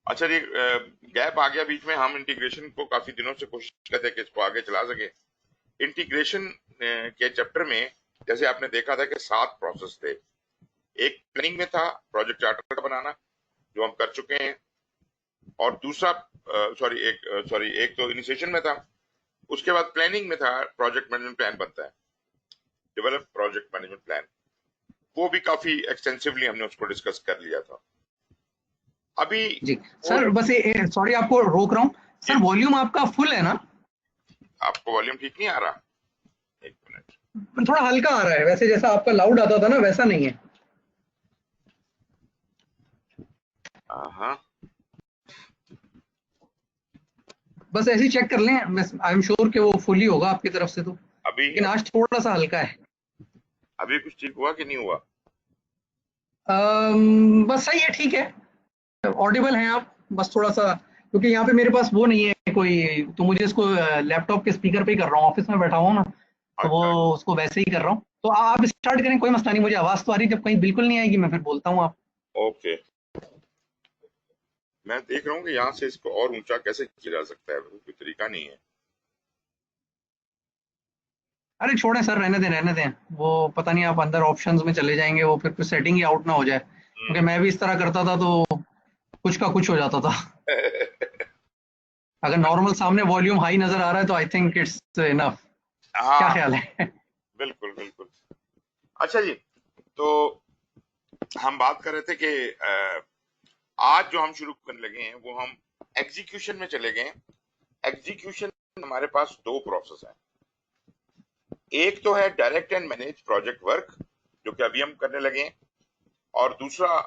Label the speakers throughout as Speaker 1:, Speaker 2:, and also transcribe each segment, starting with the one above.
Speaker 1: अच्छा जी, गैप आ गया बीच में। हम इंटीग्रेशन को काफी दिनों से कोशिश करते हैं कि इसको आगे चला सके। इंटीग्रेशन के चैप्टर में जैसे आपने देखा था कि 7 प्रोसेस थे। एक प्लानिंग में था, प्रोजेक्ट चार्टर बनाना, जो हम कर चुके हैं। और दूसरा एक तो इनिशिएशन में था। उसके बाद प्लानिंग में था, प्रोजेक्ट मैनेजमेंट प्लान बनता है, डेवलप प्रोजेक्ट मैनेजमेंट प्लान। वो भी काफी एक्सटेंसिवली हमने उसको डिस्कस कर लिया था। अभी
Speaker 2: जी
Speaker 1: वो
Speaker 2: सर, बस सॉरी आपको रोक रहा हूँ सर, वॉल्यूम आपका फुल है ना?
Speaker 1: आपको वॉल्यूम ठीक नहीं आ रहा? एक मिनट।
Speaker 2: थोड़ा हल्का आ रहा है, वैसे जैसा आपका लाउड आता था ना वैसा नहीं है।
Speaker 1: हाँ,
Speaker 2: बस ऐसे ही चेक कर लें, आई एम श्योर कि वो फुल ही होगा आपकी तरफ से तो,
Speaker 1: अभी
Speaker 2: लेकिन आज थोड़ा सा हल्का है।
Speaker 1: अभी कुछ ठीक हुआ कि नहीं हुआ?
Speaker 2: बस सही है, ठीक है, ऑडिबल हैं आप। बस थोड़ा सा, क्योंकि यहाँ पे मेरे पास वो नहीं है कोई, तो मुझे इसको लैपटॉप के स्पीकर पे ही कर रहा हूँ, ऑफिस में बैठा हुआ हूँ ना, तो वो
Speaker 1: अच्छा,
Speaker 2: उसको वैसे ही कर रहा हूँ। तो आप स्टार्ट करें, कोई मसला नहीं, मुझे आवाज तो आ रही है। जब कहीं बिल्कुल नहीं आएगी मैं फिर बोलता हूँ आप।
Speaker 1: ओके। मैं देख रहा हूँ कि यहाँ से इसको और ऊंचा कैसे किया जा सकता है, कोई तरीका नहीं है।
Speaker 2: अरे छोड़ें सर, रहने दें रहने दें, वो पता नहीं आप अंदर ऑप्शंस में चले जाएंगे, वो फिर कुछ सेटिंग ही आउट ना हो जाए, क्योंकि मैं भी इस तरह करता था तो कुछ का कुछ हो जाता था। अगर नॉर्मल सामने वॉल्यूम हाई नजर आ रहा है तो आई थिंक इट्स इनफ। क्या
Speaker 1: हाँ,
Speaker 2: ख्याल है?
Speaker 1: बिल्कुल बिल्कुल। अच्छा जी, तो हम बात कर रहे थे कि आज जो हम शुरू करने लगे हैं वो हम एग्जीक्यूशन में चले गए हैं। एग्जीक्यूशन हमारे पास 2 प्रोसेस हैं। एक तो है direct and manage project work, जो कि अभी हम करने लगे हैं। और दूसरा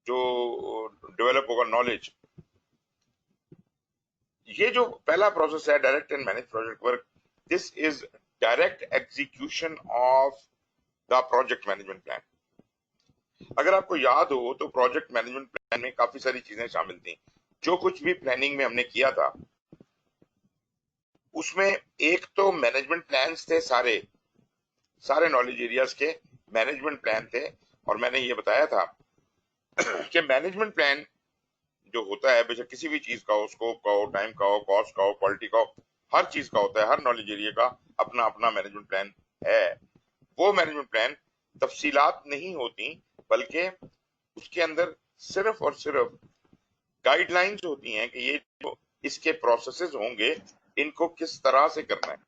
Speaker 1: जो डेवलप होगा, नॉलेज। ये जो पहला प्रोसेस है, direct and manage project work, this is direct execution of the project management plan. अगर आपको याद हो तो प्रोजेक्ट मैनेजमेंट प्लान में काफी सारी चीजें शामिल थी। जो कुछ भी प्लानिंग में हमने किया था उसमें एक तो मैनेजमेंट प्लान्स थे, सारे सारे नॉलेज एरियाज के मैनेजमेंट प्लान थे। और मैंने ये बताया था कि मैनेजमेंट प्लान जो होता है, बेशक किसी भी चीज का हो, स्कोप का हो, टाइम का हो, कॉस्ट का हो, क्वालिटी का हो, हर चीज का होता है। हर नॉलेज एरिया का अपना अपना मैनेजमेंट प्लान है। वो मैनेजमेंट प्लान तफसीलात नहीं होती, बल्कि उसके अंदर सिर्फ और सिर्फ गाइडलाइंस होती हैं कि ये जो इसके प्रोसेसेस होंगे, इनको किस तरह से करना है।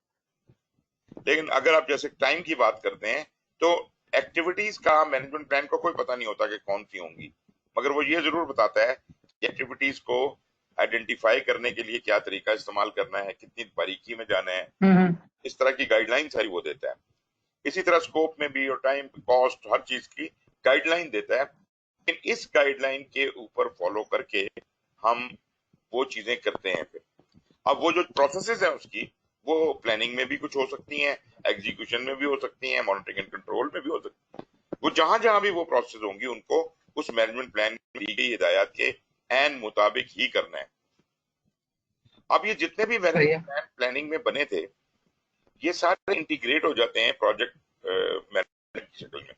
Speaker 1: लेकिन अगर आप जैसे टाइम की बात करते हैं तो एक्टिविटीज का मैनेजमेंट प्लान को कोई पता नहीं होता कि कौन सी होंगी, मगर वो ये जरूर बताता है कि एक्टिविटीज को आइडेंटिफाई करने के लिए क्या तरीका इस्तेमाल करना है, कितनी बारीकी में जाना है।
Speaker 2: हम्म।
Speaker 1: इस तरह की गाइडलाइन सारी वो देता है। इसी तरह स्कोप में भी, और टाइम, कॉस्ट, हर चीज की गाइडलाइन देता है। लेकिन इस गाइडलाइन के ऊपर फॉलो करके हम वो चीजें करते हैं। फिर अब वो जो प्रोसेसेस है उसकी, वो प्लानिंग में भी कुछ हो सकती हैं, एग्जीक्यूशन में भी हो सकती हैं, मॉनिटरिंग एंड कंट्रोल में भी हो सकती हैं। वो जहां जहां भी वो प्रोसेस होंगी उनको उस मैनेजमेंट प्लान में दी गई हिदायत के एन मुताबिक ही करना है। अब ये जितने भी
Speaker 2: सही
Speaker 1: मैनेजमेंट
Speaker 2: है।
Speaker 1: प्लान प्लानिंग में बने थे, ये सारे इंटीग्रेट हो जाते हैं प्रोजेक्ट मैनेजमेंट की शक्ल में।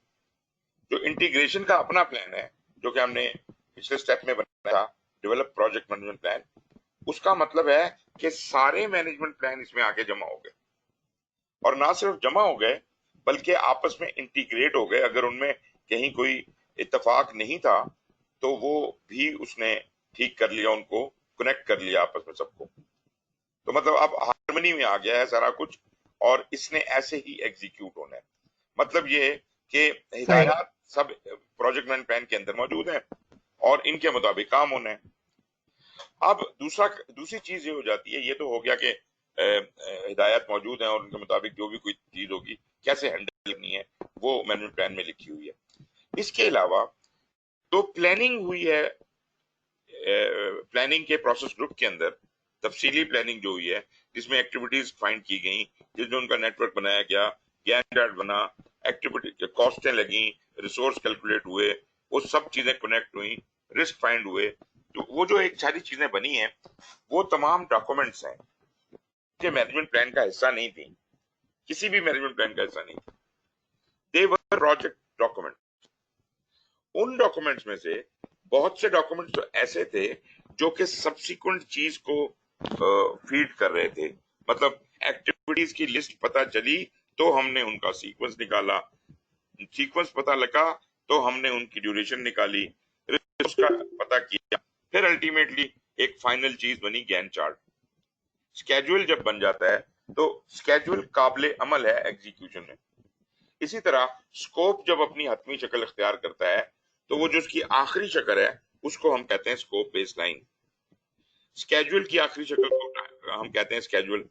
Speaker 1: जो इंटीग्रेशन का अपना प्लान है, जो कि हमने पिछले स्टेप में बनाया था, डेवलप प्रोजेक्ट मैनेजमेंट प्लान, उसका मतलब है कि सारे मैनेजमेंट प्लान इसमें आके जमा हो गए। और ना सिर्फ जमा हो गए, बल्कि आपस में इंटीग्रेट हो गए। अगर उनमें कहीं कोई इत्तेफाक नहीं था तो वो भी उसने ठीक कर लिया, उनको कनेक्ट कर लिया आपस में सबको। तो मतलब अब हार्मनी में आ गया है सारा कुछ, और इसने ऐसे ही एग्जीक्यूट होना है। मतलब ये कि
Speaker 2: सही।
Speaker 1: हिदायत सब प्रोजेक्ट मैनेजमेंट प्लान के अंदर मौजूद है और इनके मुताबिक काम होना है। अब दूसरी चीज ये हो जाती है, ये तो हो गया कि हिदायत मौजूद है और उनके मुताबिक जो भी कोई चीज होगी कैसे हैंडल करनी है, वो मैनेजमेंट प्लान में लिखी हुई है। इसके अलावा तो प्लानिंग हुई है, प्लानिंग के प्रोसेस ग्रुप के अंदर तफसीली प्लानिंग जो हुई है, जिसमें एक्टिविटीज फाइंड की गई, जिसमें उनका नेटवर्क बनाया गया, गैंट चार्ट बना, एक्टिविटी कॉस्टें लगी, रिसोर्स कैलकुलेट हुए, वो सब चीजें कनेक्ट हुई, रिस्क फाइंड हुए। तो वो जो एक सारी चीजें बनी हैं, वो तमाम डॉक्यूमेंट्स हैं कि मैनेजमेंट प्लान का हिस्सा नहीं थी, किसी भी मैनेजमेंट प्लान का हिस्सा नहीं थी। दे वर प्रोजेक्ट डॉक्यूमेंट। उन डॉक्यूमेंट्स में से बहुत से डॉक्यूमेंट्स तो ऐसे थे जो कि सब्सिक्वेंट चीज को फीड कर रहे थे। मतलब एक्टिविटीज की लिस्ट पता चली तो हमने उनका सीक्वेंस निकाला, सीक्वेंस पता लगा तो हमने उनकी ड्यूरेशन निकाली, उसका पता किया, फिर अल्टीमेटली एक फाइनल चीज बनी गैन चार्ट। स्केड्यूल जब बन जाता है तो स्केड्यूल काबिले अमल है एग्जीक्यूशन में। इसी तरह स्कोप जब अपनी हतमी शक्ल इख्तियार करता है तो वो जो उसकी आखिरी शक्ल है उसको हम कहते हैं स्कोप बेसलाइन। स्केड्यूल की आखिरी शक्ल को हम कहते हैं स्केड्यूल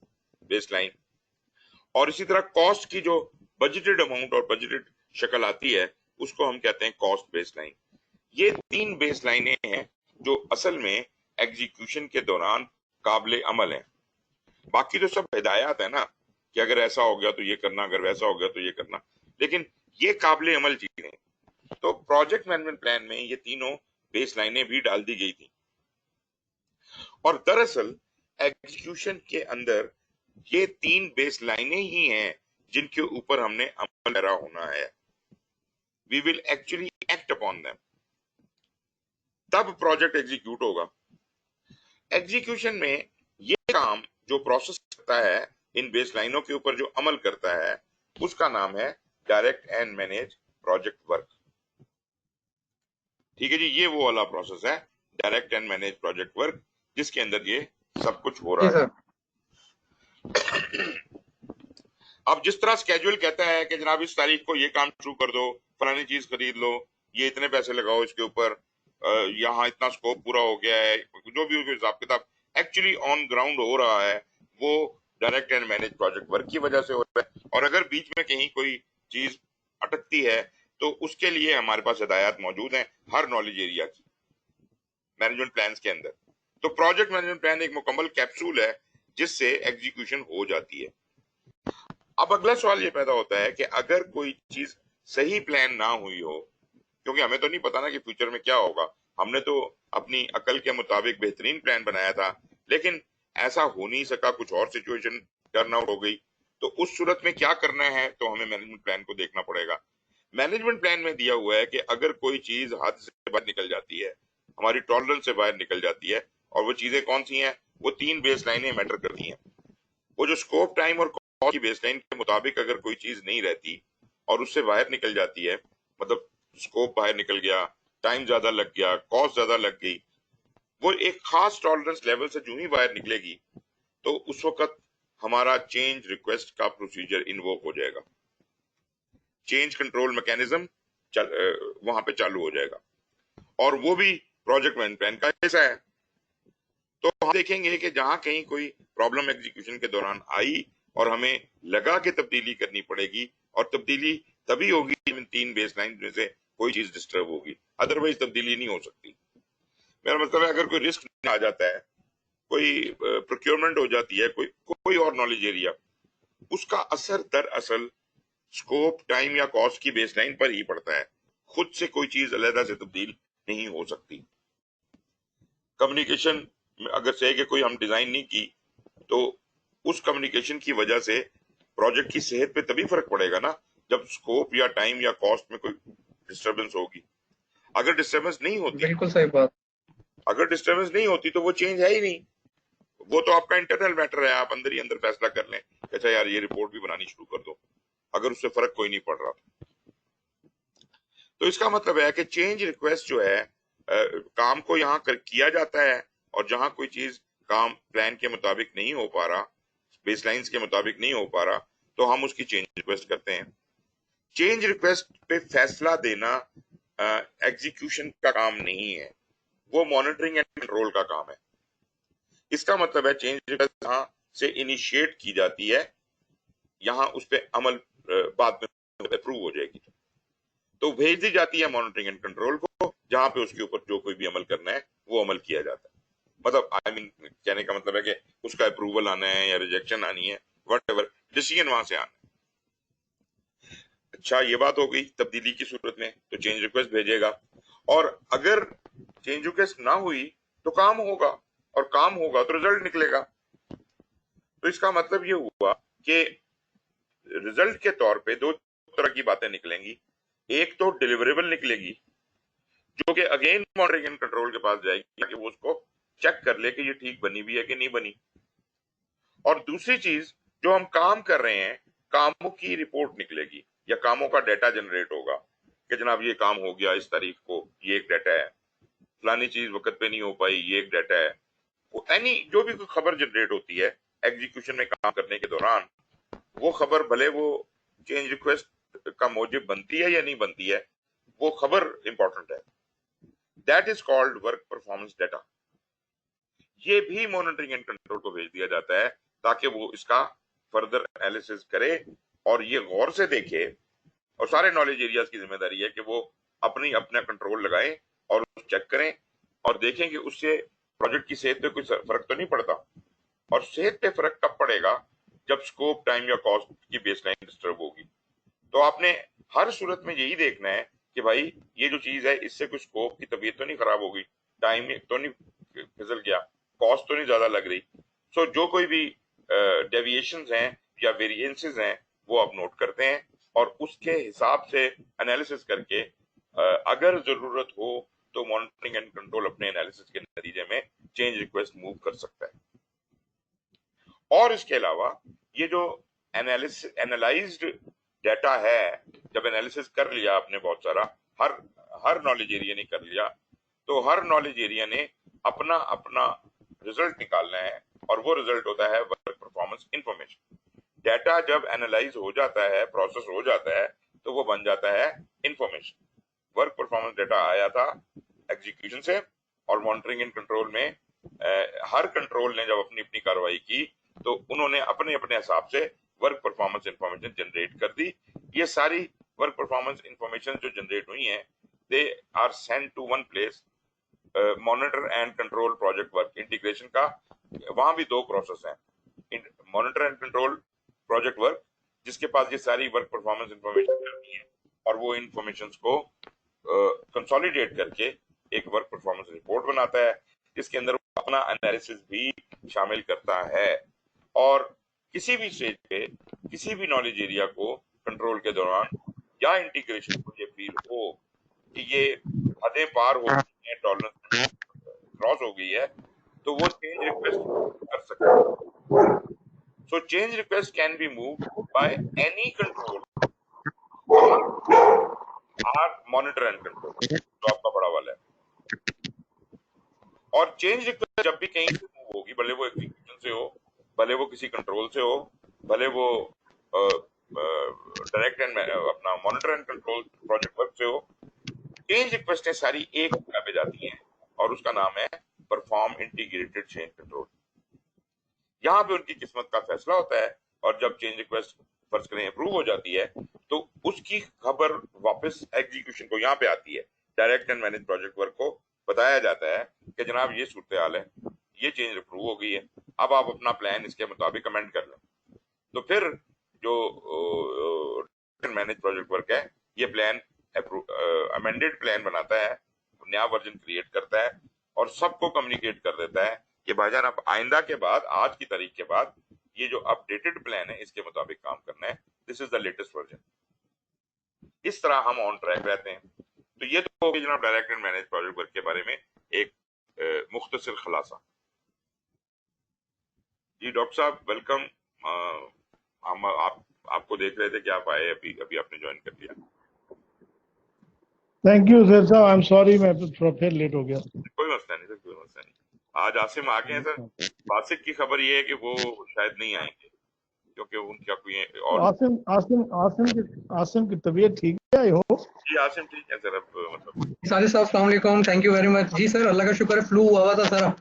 Speaker 1: बेसलाइन। और इसी तरह कॉस्ट की जो बजटेड अमाउंट और बजटेड शक्ल आती है उसको हम कहते हैं कॉस्ट बेसलाइन। ये तीन बेसलाइनें हैं जो असल में एग्जीक्यूशन के दौरान काबिले अमल है। बाकी तो सब हिदायत है ना कि अगर ऐसा हो गया तो ये करना, अगर वैसा हो गया तो ये करना, लेकिन ये काबिले अमल चीजें। तो प्रोजेक्ट मैनेजमेंट प्लान में ये तीनों बेसलाइनें भी डाल दी गई थी। और दरअसल एग्जीक्यूशन के अंदर ये तीन बेसलाइनें ही हैं जिनके ऊपर हमने अमल पैरा होना है। We will actually act upon them, तब प्रोजेक्ट एग्जीक्यूट होगा। एग्जीक्यूशन में ये काम जो प्रोसेस करता है, इन बेसलाइनों के ऊपर जो अमल करता है, उसका नाम है direct and manage project work. ठीक है जी, ये वो वाला प्रोसेस है direct and manage project work जिसके अंदर ये सब कुछ हो
Speaker 2: जी
Speaker 1: रहा
Speaker 2: सर।
Speaker 1: है। अब जिस तरह स्केड्यूल कहता है कि जनाब इस तारीख को ये काम शुरू कर दो, फलानी चीज खरीद लो, ये इतने पैसे लगाओ इसके ऊपर, यहाँ इतना स्कोप पूरा हो गया है, जो भी हिसाब किताब एक्चुअली ऑन ग्राउंड हो रहा है वो direct and manage project work की वजह से हो रहा है। और अगर बीच में कहीं कोई चीज अटकती है तो उसके लिए हमारे पास हिदायत मौजूद है हर नॉलेज एरिया की मैनेजमेंट प्लान के अंदर। तो प्रोजेक्ट मैनेजमेंट प्लान एक मुकम्मल कैप्सूल है जिससे एग्जीक्यूशन हो जाती है। अब अगला सवाल ये पैदा होता है कि अगर कोई चीज सही प्लान ना हुई हो, क्योंकि हमें तो नहीं पता ना कि फ्यूचर में क्या होगा, हमने तो अपनी अकल के मुताबिक बेहतरीन प्लान बनाया था, लेकिन ऐसा हो नहीं सका, कुछ और सिचुएशन टर्न आउट हो गई, तो उस सूरत में क्या करना है, तो हमें मैनेजमेंट प्लान को देखना पड़ेगा। मैनेजमेंट प्लान में दिया हुआ है कि अगर कोई चीज हद से बाहर निकल जाती है, हमारी टॉलरेंस से बाहर निकल जाती है, और वो चीजें कौन सी हैं, वो तीन बेस लाइनें मैटर करती हैं। वो जो स्कोप, टाइम और कॉस्ट की बेसलाइन के मुताबिक अगर कोई चीज नहीं रहती और उससे बाहर निकल जाती है, मतलब स्कोप बाहर निकल गया, टाइम ज्यादा लग गया, कॉस्ट ज्यादा लग गई, वो एक खास टॉलरेंस लेवल से जो ही बाहर निकलेगी तो उस वक्त हमारा चेंज रिक्वेस्ट का प्रोसीजर इन्वोक हो जाएगा, चेंज कंट्रोल मैकेनिज्म वहां पे चालू हो जाएगा, और वो भी प्रोजेक्ट मैनेजमेंट प्लान का हिस्सा है। तो हम देखेंगे कि जहां कहीं कोई प्रॉब्लम एग्जीक्यूशन के दौरान आई और हमें लगा कि तब्दीली करनी पड़ेगी, और तब्दीली तभी होगी जब इन तीन बेसलाइन में से कोई चीज डिस्टर्ब होगी, अदरवाइज तब्दीली नहीं हो सकती। मेरा मतलब है अगर कोई रिस्क आ जाता है, कोई प्रोक्योरमेंट हो जाती है, कोई कोई और नॉलेज एरिया, उसका असर दरअसल स्कोप, टाइम या कॉस्ट की बेसलाइन पर ही पड़ता है। खुद से कोई चीज अलहदा से तब्दील नहीं हो सकती। कम्युनिकेशन अगर से कि कोई हम डिजाइन नहीं की तो उस कम्युनिकेशन की वजह से प्रोजेक्ट की सेहत पे तभी फर्क पड़ेगा ना जब स्कोप या टाइम या कॉस्ट में कोई डिस्टरबेंस होगी। अगर डिस्टरबेंस नहीं होती,
Speaker 2: बिल्कुल सही बात।
Speaker 1: अगर डिस्टरबेंस नहीं होती तो वो चेंज है ही नहीं, वो तो आपका इंटरनल मैटर है, आप अंदर ही अंदर फैसला कर लें, अच्छा यार ये रिपोर्ट भी बनानी शुरू कर दो, अगर उससे फर्क कोई नहीं पड़ रहा। तो इसका मतलब है कि चेंज रिक्वेस्ट जो है काम को यहाँ किया जाता है, और जहां कोई चीज काम प्लान के मुताबिक नहीं हो पा रहा, बेसलाइंस के मुताबिक नहीं हो पा रहा, तो हम उसकी चेंज रिक्वेस्ट करते हैं। चेंज रिक्वेस्ट पे फैसला देना एग्जीक्यूशन का काम नहीं है, वो मॉनिटरिंग एंड कंट्रोल का काम है। इसका मतलब है चेंज रिक्वेस्ट जहां से इनिशिएट की जाती है, यहाँ उस पर अमल बाद में अप्रूव हो जाएगी, तो भेज दी जाती है मॉनिटरिंग एंड कंट्रोल को, जहां पे उसके ऊपर जो कोई भी अमल करना है वो अमल किया जाता है। मतलब आई मीन कहने का मतलब है कि उसका अप्रूवल आना है या रिजेक्शन आनी है, वट एवर डिसीजन वहां से आना है। अच्छा, ये बात हो गई तब्दीली की सूरत में तो चेंज रिक्वेस्ट भेजेगा, और अगर चेंज रिक्वेस्ट ना हुई तो काम होगा, और काम होगा तो रिजल्ट निकलेगा। तो इसका मतलब ये हुआ कि रिजल्ट के तौर पे दो तरह की बातें निकलेंगी। एक तो डिलीवरेबल निकलेगी, जो कि अगेन मॉनिटरिंग एंड कंट्रोल के पास जाएगी ताकि वो उसको चेक कर ले कि ये ठीक बनी भी है कि नहीं बनी। और दूसरी चीज, जो हम काम कर रहे हैं, कामों की रिपोर्ट निकलेगी या कामों का डाटा जनरेट होगा कि जनाब ये काम हो गया इस तारीख को, ये एक डाटा है, फलानी चीज वक्त पे नहीं हो पाई, ये एक डाटा है। एनी जो भी कोई खबर जनरेट होती है एग्जीक्यूशन में काम करने के दौरान, वो खबर भले वो चेंज रिक्वेस्ट का मौजब बनती है या नहीं बनती है, वो खबर इंपॉर्टेंट है। That is called work performance data. ये भी मॉनिटरिंग एंड कंट्रोल को भेज दिया जाता है ताकि वो इसका फर्दर एनालिसिस करे और ये गौर से देखे। और सारे नॉलेज एरियाज की जिम्मेदारी है कि वो अपनी अपना कंट्रोल लगाएं और चेक करें और देखें कि उससे प्रोजेक्ट की सेहत पे कोई फर्क तो नहीं पड़ता। और सेहत पे फर्क कब पड़ेगा? जब स्कोप, टाइम या कॉस्ट की बेसलाइन डिस्टर्ब होगी। तो आपने हर सूरत में यही देखना है कि भाई ये जो चीज है इससे कुछ स्कोप की तबीयत तो नहीं खराब होगी, टाइम तो नहीं फिसल गया, कॉस्ट तो नहीं ज्यादा लग रही। सो जो कोई भी डेविएशंस हैं या वेरिएंसेस हैं वो आप नोट करते हैं और उसके हिसाब से एनालिसिस करके अगर जरूरत हो तो मॉनिटरिंग एंड कंट्रोल अपने एनालिसिस के नतीजे में चेंज रिक्वेस्ट मूव कर सकता है। और इसके अलावा ये जो एनालाइज्ड डाटा है, जब एनालिसिस कर लिया आपने बहुत सारा, हर हर नॉलेज एरिया ने कर लिया, तो हर नॉलेज एरिया ने अपना अपना रिजल्ट निकालना है और वो रिजल्ट होता है वर्क परफॉर्मेंस इंफॉर्मेशन। डाटा जब एनालाइज हो जाता है, प्रोसेस हो जाता है, तो वो बन जाता है इंफॉर्मेशन। वर्क परफॉर्मेंस डाटा आया था एग्जीक्यूशन से, और मॉनिटरिंग एंड कंट्रोल में हर कंट्रोल ने जब अपनी अपनी कार्रवाई की तो उन्होंने अपने अपने हिसाब से वर्क परफॉर्मेंस इंफॉर्मेशन जनरेट कर दी। ये सारी वर्क परफॉर्मेंस इंफॉर्मेशन जो जनरेट हुई हैं, they are send to one place, monitor and control project work integration का। वहां भी दो प्रोसेस हैं, monitor and control project work जिसके पास ये सारी वर्क परफॉर्मेंस इंफॉर्मेशन करनी है और वो इंफॉर्मेशन को कंसोलिडेट करके एक वर्क परफॉर्मेंस रिपोर्ट बनाता है जिसके अंदर वो अपना एनालिसिस भी शामिल करता है। और किसी भी स्टेज पे किसी भी नॉलेज एरिया को कंट्रोल के दौरान या इंटीग्रेशन को ये फील हो कि ये हदें पार हो गई हैं, टॉलरेंस क्रॉस हो गई है, तो वो चेंज रिक्वेस्ट कर सकता है। So change request can be move by any control or monitor and control, जो आपका बड़ा वाला है। और चेंज रिक्वेस्ट जब भी कहीं से मूव होगी, भले वो एग्जीक्यूशन से हो, भले वो किसी कंट्रोल से हो, भले वो डायरेक्ट एंड अपना monitor and control project work से हो, चेंज रिक्वेस्टें सारी एक जगह पे जाती हैं और उसका नाम है परफॉर्म इंटीग्रेटेड चेंज कंट्रोल। यहाँ पे उनकी किस्मत का फैसला होता है और जब चेंज रिक्वेस्ट फर्ज करें अप्रूव हो जाती है तो उसकी खबर वापस एग्जीक्यूशन को यहाँ पे आती है, direct and manage project work को बताया जाता है कि जनाब ये सूरत हाल है, ये चेंज अप्रूव हो गई है, अब आप अपना प्लान इसके मुताबिक अमेंड कर लें। तो फिर जो मैनेज प्रोजेक्ट वर्क है, ये प्लान अमेंडेड प्लान बनाता है, नया वर्जन क्रिएट करता है और सबको कम्युनिकेट कर देता है कि भाईजान अब आइंदा के बाद, आज की तारीख के बाद, ये जो अपडेटेड प्लान है इसके मुताबिक काम करना है, this is the latest version. इस तरह हम ऑन ट्रैक रहते हैं। तो ये तो होगी जनाब direct and manage project work के बारे में एक मुख्तसर खुलासा। जी डॉक्टर साहब वेलकम। हम आपको देख रहे थे कि आप आए, अभी अभी आपने ज्वाइन कर लिया।
Speaker 3: थैंक यू सर साहब, आई एम सॉरी मैं थोड़ा फिर लेट हो गया।
Speaker 1: कोई मसला नहीं सर, कोई मसला नहीं। आज आसिम आ गए हैं सर। बासिक की खबर ये है कि वो शायद नहीं आएंगे क्योंकि उनका कोई और
Speaker 3: आसिम की तबीयत ठीक है आई होप।
Speaker 1: जी आसिम ठीक है सर, अब मतलब
Speaker 2: साजिद साहब अस्सलाम वालेकुम, थैंक यू वेरी मच। जी सर अल्लाह का शुक्र है, फ्लू हुआ था सर,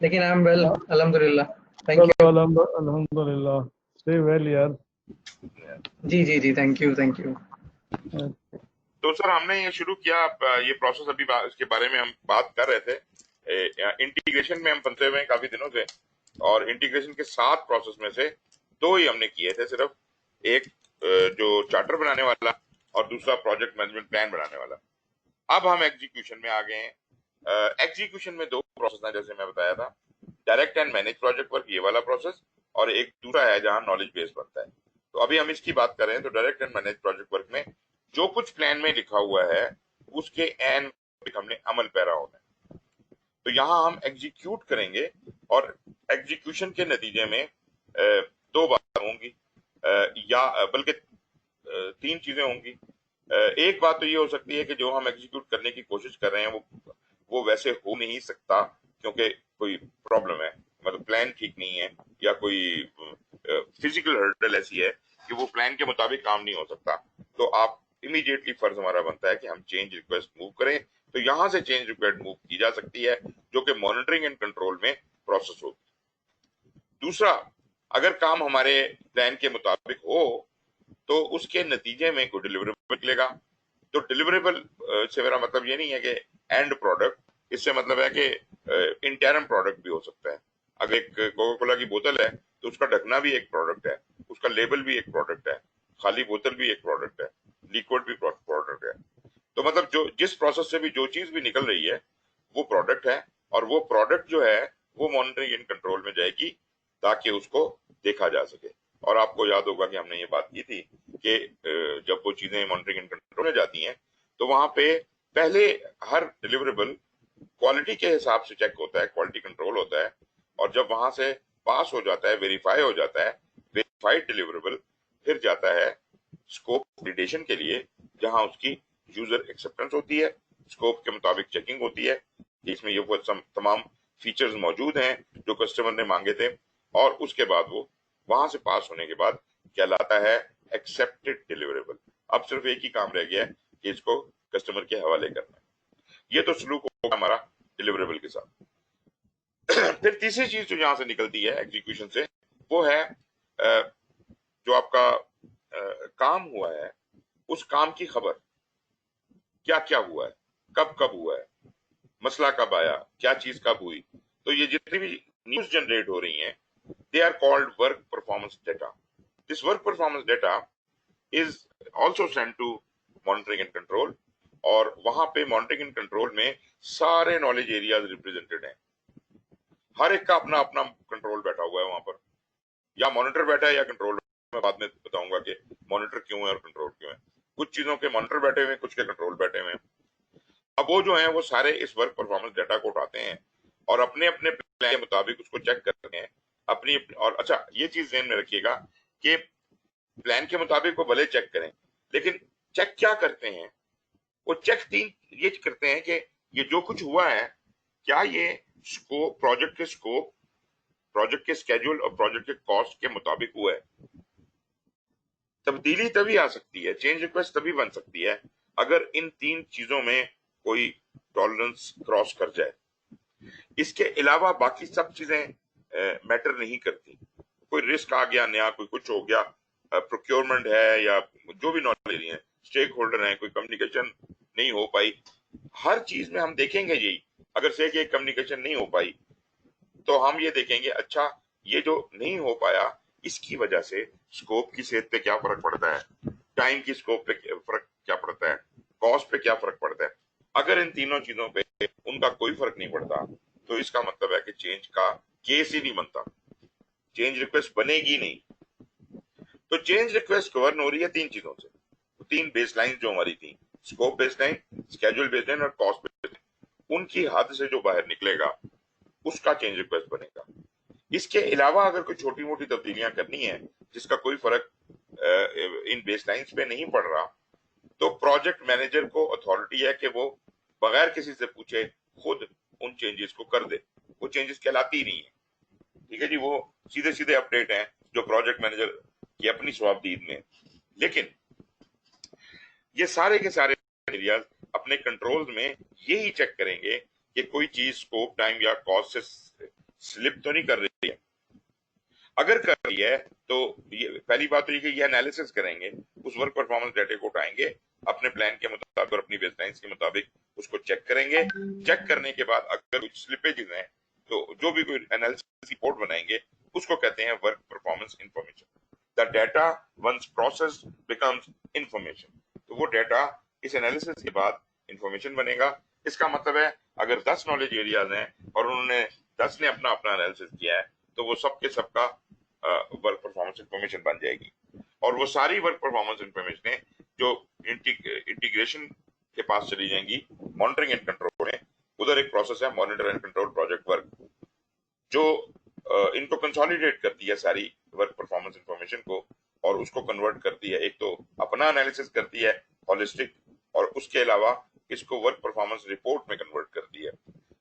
Speaker 2: लेकिन आई एम वेल अल्हम्दुलिल्लाह, थैंक यू।
Speaker 3: अल्हम्दुलिल्लाह, स्टे वेल यार।
Speaker 2: जी जी जी, थैंक यू थैंक यू।
Speaker 1: तो सर हमने ये शुरू किया ये प्रोसेस, अभी इसके बारे में हम बात कर रहे थे। इंटीग्रेशन में हम फंसे हुए हैं काफी दिनों से और इंटीग्रेशन के 7 प्रोसेस में से 2 ही हमने किए थे सिर्फ, एक जो चार्टर बनाने वाला और दूसरा प्रोजेक्ट मैनेजमेंट प्लान बनाने वाला। अब हम एग्जीक्यूशन में आ गए हैं। एग्जीक्यूशन में 2 प्रोसेस हैं जैसे मैं बताया था, direct and manage project work ये वाला प्रोसेस, और एक दूसरा है जहां नॉलेज बेस बनता है। तो अभी हम इसकी बात करें तो direct and manage project work में जो कुछ प्लान में लिखा हुआ है उसके एन मुताबिक हमने अमल पैरा होना है। तो यहाँ हम एग्जीक्यूट करेंगे और एग्जीक्यूशन के नतीजे में दो बातें होंगी, या बल्कि तीन चीजें होंगी। एक बात तो ये हो सकती है कि जो हम एग्जीक्यूट करने की कोशिश कर रहे हैं वो वैसे हो नहीं सकता क्योंकि कोई प्रॉब्लम है, मतलब प्लान ठीक नहीं है, या कोई फिजिकल हर्डल ऐसी है कि वो प्लान के मुताबिक काम नहीं हो सकता। तो आप इमीडिएटली फर्ज हमारा बनता है कि हम चेंज रिक्वेस्ट मूव करें। तो यहां से चेंज रिक्वेस्ट मूव की जा सकती है जो कि मॉनिटरिंग एंड कंट्रोल में प्रोसेस होगी। दूसरा, अगर काम हमारे प्लान के मुताबिक हो तो उसके नतीजे में कोई डिलीवरेबल निकलेगा। तो डिलीवरेबल से मेरा मतलब ये नहीं है कि एंड प्रोडक्ट, इससे मतलब है कि इंटरम प्रोडक्ट भी हो सकता है। अगर एक कोका कोला की बोतल है तो उसका ढकना भी एक प्रोडक्ट है, उसका लेबल भी एक प्रोडक्ट है, खाली बोतल भी एक प्रोडक्ट है, लिक्विड भी प्रोडक्ट है। तो मतलब जो जिस प्रोसेस से भी जो चीज भी निकल रही है वो प्रोडक्ट है, और वो प्रोडक्ट जो है वो मॉनिटरिंग एंड कंट्रोल में जाएगी ताकि उसको देखा जा सके। और आपको याद होगा कि हमने ये बात की थी कि जब वो चीजें मॉनिटरिंग एंड कंट्रोल में जाती हैं तो वहां पे पहले हर डिलीवरेबल क्वालिटी के हिसाब से चेक होता है, क्वालिटी कंट्रोल होता है, और जब वहां से पास हो जाता है, वेरीफाई हो जाता है, वेरीफाइड डिलीवरेबल फिर जाता है स्कोप वैलिडेशन के लिए, जहां उसकी यूजर एक्सेप्टेंस होती है, स्कोप के मुताबिक चेकिंग होती है जिसमें ये वो तमाम फीचर्स मौजूद हैं जो कस्टमर ने मांगे थे, और उसके बाद वो वहां से पास होने के बाद कहलाता है एक्सेप्टेड डिलीवरेबल। अब सिर्फ एक ही काम रह गया है कि इसको कस्टमर के हवाले करना है। ये तो सलूक होगा हमारा डिलीवरेबल के साथ। फिर तीसरी चीज जो यहां से निकलती है एग्जीक्यूशन से, वो है जो आपका काम हुआ है उस काम की खबर, क्या क्या हुआ है, कब कब हुआ है, मसला कब आया, क्या चीज कब हुई। तो ये जितनी भी न्यूज जनरेट हो रही हैं, they are called work performance data. This work performance data is also send to monitoring and control, और वहां पे मॉनिटरिंग एंड कंट्रोल में सारे नॉलेज एरियाज रिप्रेजेंटेड हैं। हर एक का अपना अपना कंट्रोल बैठा हुआ है वहां पर, या मॉनिटर बैठा है या कंट्रोल। मैं बाद में बताऊंगा कि मॉनिटर क्यों है और कंट्रोल क्यों है। कुछ चीजों के मॉनिटर बैठे हुए हैं, कुछ के कंट्रोल बैठे हुए हैं। अब वो जो है वो सारे इस वर्क परफॉर्मेंस डेटा को उठाते हैं और अपने अपने प्लान के मुताबिक उसको चेक करते हैं अपनी। और अच्छा, ये चीज ध्यान में रखिएगा कि प्लान के मुताबिक वो भले चेक करें, लेकिन चेक क्या करते हैं, वो चेक तीन ये करते हैं कि ये जो कुछ हुआ है क्या ये स्कोप, प्रोजेक्ट के स्केड्यूल और प्रोजेक्ट के कॉस्ट के मुताबिक हुआ है। तब्दीली तभी आ सकती है, चेंज रिक्वेस्ट तभी बन सकती है अगर इन तीन चीजों में कोई टॉलरेंस क्रॉस कर जाए। इसके अलावा बाकी सब चीजें मैटर नहीं करती। कोई रिस्क आ गया नया, कोई कुछ हो गया, प्रोक्योरमेंट है या जो भी नॉलेज है, स्टेक होल्डर है, कोई कम्युनिकेशन नहीं हो पाई, हर चीज में हम देखेंगे यही। अगर से कि कम्युनिकेशन नहीं हो पाई तो हम ये देखेंगे अच्छा ये जो नहीं हो पाया इसकी वजह से स्कोप की सेहत पे क्या फर्क पड़ता है, टाइम की स्कोप पे फर्क क्या पड़ता है, कॉस्ट पे क्या फर्क पड़ता है। अगर इन तीनों चीजों पे उनका कोई फर्क नहीं पड़ता तो इसका मतलब है कि चेंज का केस ही नहीं बनता, चेंज रिक्वेस्ट बनेगी नहीं। तो चेंज रिक्वेस्ट गवर्न हो रही है तीन चीजों से, तीन बेसलाइन जो हमारी थी, स्कोप बेसलाइन, स्केड्यूल बेसलाइन और कॉस्ट बेसलाइन। उनकी हद से जो बाहर निकलेगा उसका चेंज रिक्वेस्ट बनेगा। इसके अलावा अगर कोई छोटी मोटी तब्दीलियां करनी है जिसका कोई फर्क इन बेसलाइंस पे नहीं पड़ रहा, तो प्रोजेक्ट मैनेजर को अथॉरिटी है कि वो बगैर किसी से पूछे खुद उन चेंजेस को कर दे। वो चेंजेस कहलाती ही नहीं है, ठीक है जी, वो सीधे सीधे अपडेट हैं जो प्रोजेक्ट मैनेजर की अपनी स्वाबदीद में। लेकिन ये सारे के सारे एरियाज अपने कंट्रोल्स में यही चेक करेंगे कि कोई चीज स्कोप, टाइम या कॉस्ट से स्लिप तो नहीं कर रही है। अगर कर रही है तो ये पहली बात तो ये कि ये एनालिसिस करेंगे, उस वर्क परफॉर्मेंस डेटा को उठाएंगे, अपने प्लान के मुताबिक और अपनी बेसलाइंस के मुताबिक उसको चेक करेंगे। चेक करने के बाद अगर कुछ स्लिपेजेस हैं तो जो भी कोई एनालिसिस रिपोर्ट बनाएंगे उसको कहते हैं work performance information. The data once processed becomes information. तो वो डेटा इस एनालिसिस के बाद इंफॉर्मेशन बनेगा। इसका मतलब है अगर 10 नॉलेज एरियाज हैं और उन्होंने 10 ने अपना अपना एनालिसिस किया है तो वो सबके सबका वर्क परफॉर्मेंस इंफॉर्मेशन बन जाएगी। और वो सारी वर्क परफॉर्मेंस इंफॉर्मेशन जो इंटीग्रेशन के पास चली जाएंगी मॉनिटरिंग एंड कंट्रोल में, उधर एक प्रोसेस है monitor and control project work, जो इनको कंसोलिडेट करती है सारी वर्क परफॉर्मेंस इंफॉर्मेशन को और उसको कन्वर्ट करती है, एक तो अपना एनालिसिस करती है होलिस्टिक, और उसके अलावा इसको वर्क परफॉर्मेंस रिपोर्ट में कन्वर्ट करती है,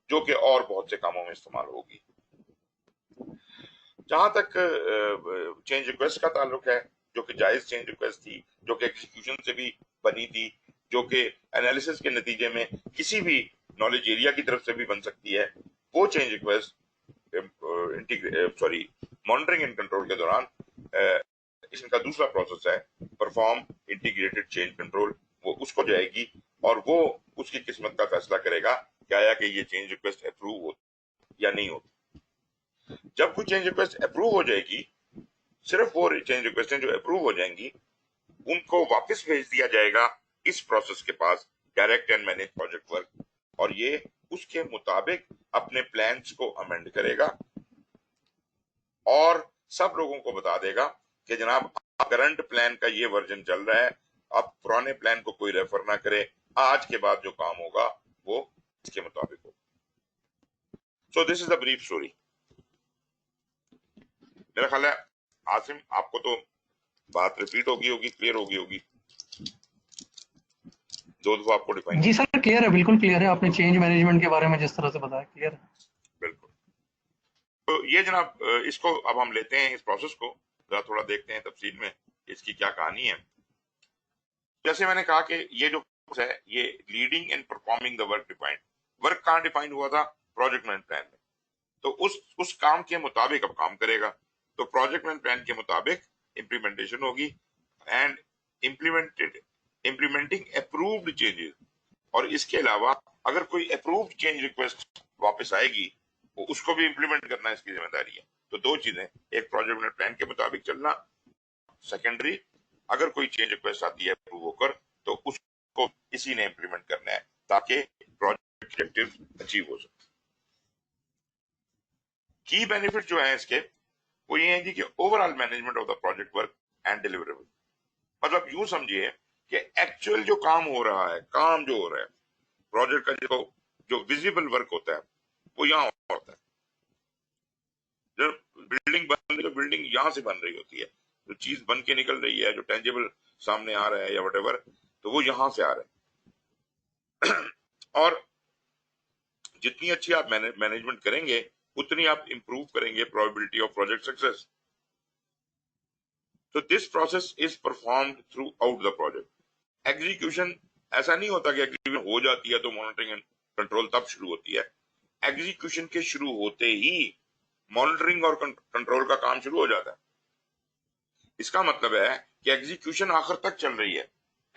Speaker 1: जो कि और बहुत से कामों में इस्तेमाल होगी। जहां तक चेंज रिक्वेस्ट का ताल्लुक है, जो कि जायज चेंज रिक्वेस्ट थी, जो कि एग्जीक्यूशन से भी बनी थी, जो कि एनालिसिस के नतीजे में किसी भी नॉलेज एरिया की तरफ से भी बन सकती है, वो change request monitoring and control के दौरान इसका दूसरा प्रोसेस है परफॉर्म इंटीग्रेटेड चेंज कंट्रोल, वो उसको जाएगी और वो उसकी किस्मत का फैसला करेगा क्या कि ये चेंज रिक्वेस्ट अप्रूव हो या नहीं होती। जब कोई चेंज रिक्वेस्ट अप्रूव हो जाएगी, सिर्फ वो चेंज रिक्वेस्टें जो अप्रूव हो जाएंगी उनको वापस भेज दिया जाएगा इस प्रोसेस के पास, direct and manage project work, और ये उसके मुताबिक अपने प्लान्स को अमेंड करेगा और सब लोगों को बता देगा कि जनाब करंट प्लान का ये वर्जन चल रहा है, अब पुराने प्लान को कोई रेफर ना करे, आज के बाद जो काम होगा वो इसके मुताबिक हो। So this is the brief story. मेरा ख्याल है आसिम आपको तो बात रिपीट होगी, क्लियर होगी। दो दफा आपको डिफाइन।
Speaker 2: जी सर क्लियर है, बिल्कुल क्लियर है। आपने चेंज मैनेजमेंट के बारे में जिस तरह से बताया क्लियर है।
Speaker 1: बिल्कुल। तो ये जनाब इसको अब हम लेते हैं, इस प्रोसेस को जरा थोड़ा देखते हैं तफसील में इसकी क्या कहानी है। जैसे मैंने कहा कि ये जो है ये leading and performing the work defined, work कहाँ डिफाइंड हुआ था? प्रोजेक्ट मैनेजमेंट प्लान में। तो उस काम के मुताबिक अब काम करेगा, तो प्रोजेक्ट मैनेजमेंट प्लान के मुताबिक इंप्लीमेंटेशन होगी एंड इंप्लीमेंटिंग अप्रूव्ड चेंजेस, और इसके अलावा अगर कोई अप्रूव्ड चेंज रिक्वेस्ट वापस आएगी वो उसको भी इंप्लीमेंट करना इसकी जिम्मेदारी है। तो दो चीजें, एक प्रोजेक्ट मैनेजमेंट प्लान के मुताबिक चलना, सेकेंडरी अगर कोई चेंज रिक्वेस्ट आती है अप्रूव होकर तो उसको इसी ने इंप्लीमेंट करना है ताकि प्रोजेक्ट ऑब्जेक्टिव अचीव हो सके। की बेनिफिट जो है इसके वो ये है जी कि overall management of the project work and deliverable, मतलब यूं समझिए कि एक्चुअल जो काम हो रहा है, काम जो हो रहा है प्रोजेक्ट का, जो विजिबल वर्क होता है वो यहाँ होता है। जब बिल्डिंग बन रही है तो बिल्डिंग यहाँ से बन रही होती है, जो चीज बन के निकल रही है, जो टेंजिबल सामने आ रहा है या वटेवर, तो वो यहां से आ रहा है। और जितनी अच्छी आप मैनेजमेंट करेंगे उतनी आप इंप्रूव करेंगे प्रोबेबिलिटी ऑफ प्रोजेक्ट सक्सेस। तो this process is performed through out the project. Execution ऐसा नहीं होता कि एग्जीक्यूशन हो जाती है तो मॉनिटरिंग एंड कंट्रोल तब शुरू होती है। एग्जीक्यूशन के शुरू होते ही मॉनिटरिंग और कंट्रोल का काम शुरू हो जाता है। इसका मतलब है कि एग्जीक्यूशन आखिर तक चल रही है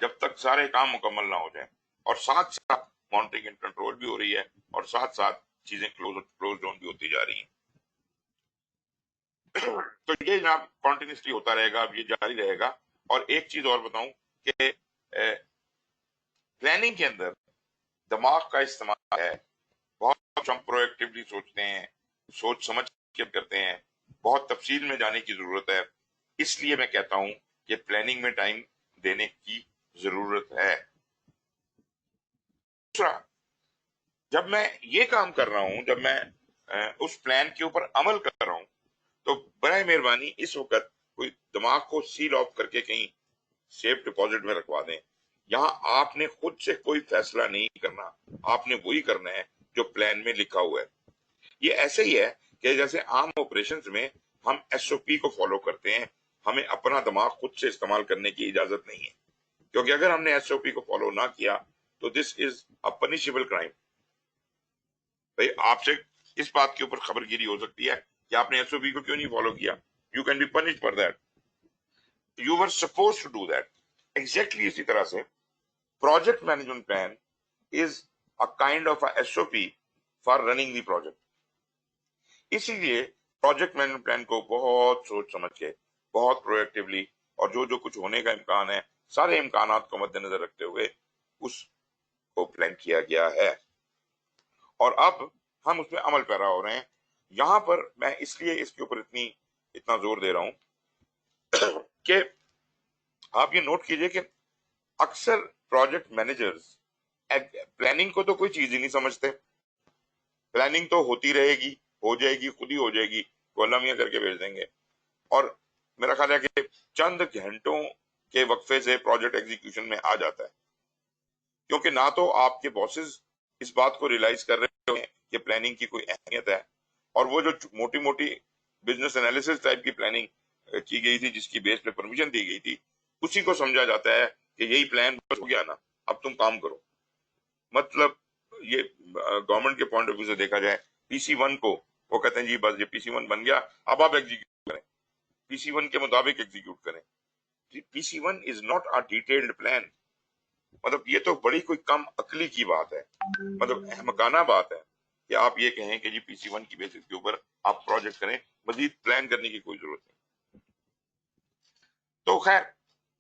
Speaker 1: जब तक सारे काम मुकम्मल ना हो जाए, और साथ साथ मॉनिटरिंग एंड कंट्रोल भी हो रही है, और साथ साथ चीजें क्लोज डाउन भी होती जा रही हैं। तो ये जनाब कॉन्टिन्यूसली होता रहेगा, अब ये जारी रहेगा। और एक चीज और बताऊं कि प्लानिंग के अंदर दिमाग का इस्तेमाल है, बहुत हम प्रोएक्टिवली सोचते हैं, सोच समझ के करते हैं, बहुत तफसील में जाने की जरूरत है। इसलिए मैं कहता हूं कि प्लानिंग में टाइम देने की जरूरत है। दूसरा, जब मैं ये काम कर रहा हूं, जब मैं उस प्लान के ऊपर अमल कर रहा हूं, तो बराए मेहरबानी इस वक्त कोई दिमाग को सील ऑफ करके कहीं सेफ डिपॉजिट में रखवा दें। यहाँ आपने खुद से कोई फैसला नहीं करना, आपने वही करना है जो प्लान में लिखा हुआ है। ये ऐसे ही है कि जैसे आम ऑपरेशंस में हम एसओपी को फॉलो करते हैं, हमें अपना दिमाग खुद से इस्तेमाल करने की इजाजत नहीं है, क्योंकि अगर हमने एसओपी को फॉलो ना किया तो this is a punishable crime. भाई आपसे इस बात के ऊपर खबरगिरी हो सकती है कि आपने एसओपी को क्यों नहीं फॉलो किया, you can be punished for that, you were suppose to do that. Exactly इसी तरह से project management plan is a kind of a SOP for running the project. इसीलिए प्रोजेक्ट मैनेजमेंट प्लान को बहुत सोच समझ के, बहुत प्रोएक्टिवली, और जो जो कुछ होने का इम्कान है सारे इम्कान को मद्देनजर रखते हुए उसको प्लान किया गया है, और अब हम उसमें अमल पैरा हो रहे हैं। यहां पर मैं इसलिए इसके ऊपर इतना जोर दे रहा हूं कि आप ये नोट कीजिए कि अक्सर प्रोजेक्ट मैनेजर्स प्लानिंग को तो कोई चीज ही नहीं समझते। प्लानिंग तो होती रहेगी, हो जाएगी, खुद ही हो जाएगी, कॉलम या करके भेज देंगे। और मेरा ख्याल है कि चंद घंटों के वक्फे से प्रोजेक्ट एग्जीक्यूशन में आ जाता है, क्योंकि ना तो आपके बॉसेस इस बात को रियलाइज कर रहे हैं कि प्लानिंग की कोई अहमियत है, और वो जो मोटी मोटी बिजनेस एनालिसिस टाइप की प्लानिंग की गई थी, जिसकी बेस पे परमिशन दी गई थी, उसी को समझा जाता है कि यही प्लान बस हो गया ना, अब तुम काम करो। मतलब ये गवर्नमेंट के पॉइंट ऑफ व्यू से देखा जाए, PC1 को वो कहते हैं जी बस ये PC1 बन गया, अब आप एग्जीक्यूट करें, PC1 के मुताबिक एग्जीक्यूट करें। PC1 is not a detailed plan. मतलब ये तो बड़ी कोई कम अकली की बात है, मतलब अहमकाना बात है कि आप ये कहें कि जी PC1 की बेसिस के ऊपर आप प्रोजेक्ट करें, मजीद प्लान करने की कोई जरूरत नहीं। तो खैर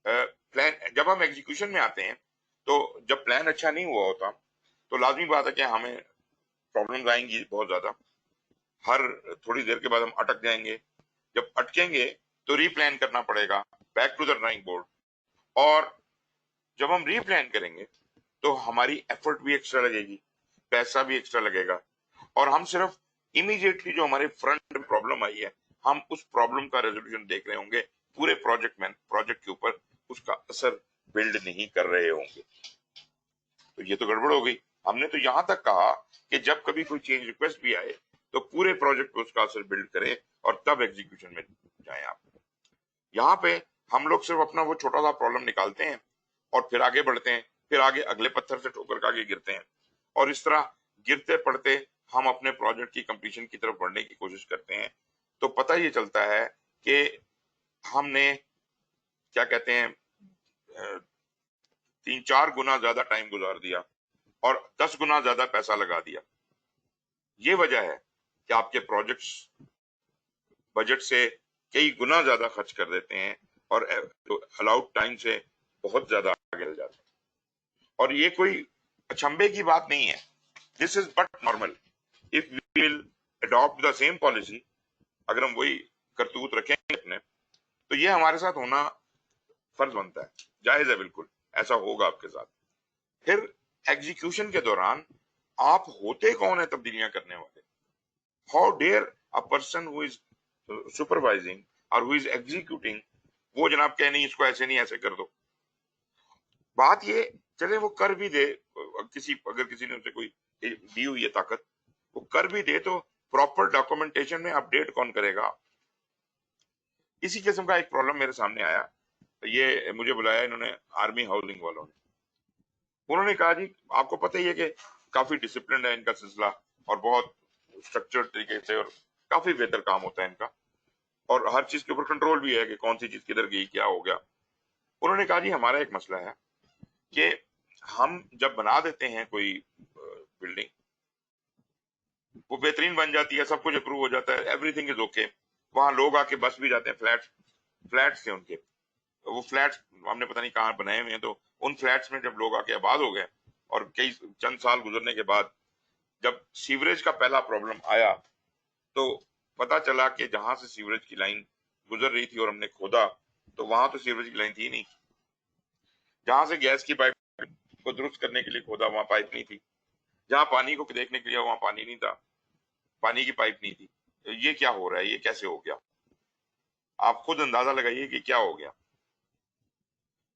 Speaker 1: प्लान जब हम एग्जीक्यूशन में आते हैं, तो जब प्लान अच्छा नहीं हुआ होता तो लाजमी बात है कि हमें प्रॉब्लम्स आएंगी बहुत ज्यादा। हर थोड़ी देर के बाद हम अटक जाएंगे, जब अटकेंगे तो रीप्लान करना पड़ेगा, back to the drawing board. और जब हम रीप्लान करेंगे तो हमारी एफर्ट भी एक्स्ट्रा लगेगी, पैसा भी एक्स्ट्रा लगेगा, और हम सिर्फ इमीडिएटली जो हमारे फ्रंट में प्रॉब्लम आई है, हम उस प्रॉब्लम का रेजोल्यूशन देख रहे होंगे, पूरे प्रोजेक्ट के ऊपर उसका असर बिल्ड नहीं कर रहे होंगे। तो ये तो गड़बड़ हो गई। हमने तो यहां तक कहा कि जब कभी कोई चेंज रिक्वेस्ट भी आए तो पूरे प्रोजेक्ट पे उसका असर बिल्ड करें और तब एग्जीक्यूशन में जाएं आप। यहाँ पे हम लोग सिर्फ अपना वो छोटा सा प्रॉब्लम निकालते हैं और फिर आगे बढ़ते हैं, फिर आगे अगले पत्थर से ठोकर के आगे गिरते हैं, और इस तरह गिरते पड़ते हम अपने प्रोजेक्ट की कंप्लीशन की तरफ बढ़ने की कोशिश करते हैं। तो पता ये चलता है कि हमने क्या कहते हैं 3-4 गुना ज्यादा टाइम गुजार दिया और 10 गुना ज्यादा पैसा लगा दिया। ये वजह है कि आपके प्रोजेक्ट्स बजट से कई गुना ज्यादा खर्च कर देते हैं और अलाउड टाइम से बहुत ज्यादा आगे चल जाते हैं। और ये कोई अचंभे की बात नहीं है, this is but normal. If we will adopt the same policy, अगर हम वही करतूत रखेंगे अपने, तो ये हमारे साथ होना फर्ज बनता है, जायज है, बिल्कुल ऐसा होगा आपके साथ। फिर एग्जीक्यूशन के दौरान आप होते कौन है तब्दीलियां करने वाले? How dare a person who is supervising और हु इज एग्जीक्यूटिंग, वो जनाब कहे नहीं इसको ऐसे नहीं ऐसे कर दो। बात ये चले वो कर भी दे, अगर किसी ने उसे कोई दी हुई है ताकत, वो कर भी दे, तो प्रॉपर डॉक्यूमेंटेशन में अपडेट कौन करेगा? इसी किस्म का एक प्रॉब्लम मेरे सामने आया। ये मुझे बुलाया इन्होंने आर्मी हाउसिंग वालों ने। उन्होंने कहा जी आपको पता ही है कि काफी डिसिप्लिन है इनका सिलसिला और बहुत स्ट्रक्चर्ड तरीके से और काफी बेहतर काम होता है इनका, और हर चीज के ऊपर कंट्रोल भी है कि कौन सी चीज किधर गई, क्या हो गया। उन्होंने कहा जी हमारा एक मसला है कि हम जब बना देते हैं कोई बिल्डिंग, वो बेहतरीन बन जाती है, सब कुछ अप्रूव हो जाता है, एवरीथिंग इज ओके, वहां लोग आके बस भी जाते हैं, फ्लैट्स थे उनके, वो फ्लैट्स हमने पता नहीं कहाँ बनाए हुए हैं, तो उन फ्लैट्स में जब लोग आके आबाद हो गए और कई चंद साल गुजरने के बाद जब सीवरेज का पहला प्रॉब्लम आया, तो पता चला कि जहां से सीवरेज की लाइन गुजर रही थी और हमने खोदा तो वहां तो सीवरेज की लाइन थी नहीं, जहां से गैस की पाइप को दुरुस्त करने के लिए खोदा वहां पाइप नहीं थी, जहां पानी को देखने के लिए वहां पानी नहीं था, पानी की पाइप नहीं थी। तो ये क्या हो रहा है, ये कैसे हो गया? आप खुद अंदाजा लगाइए कि क्या हो गया।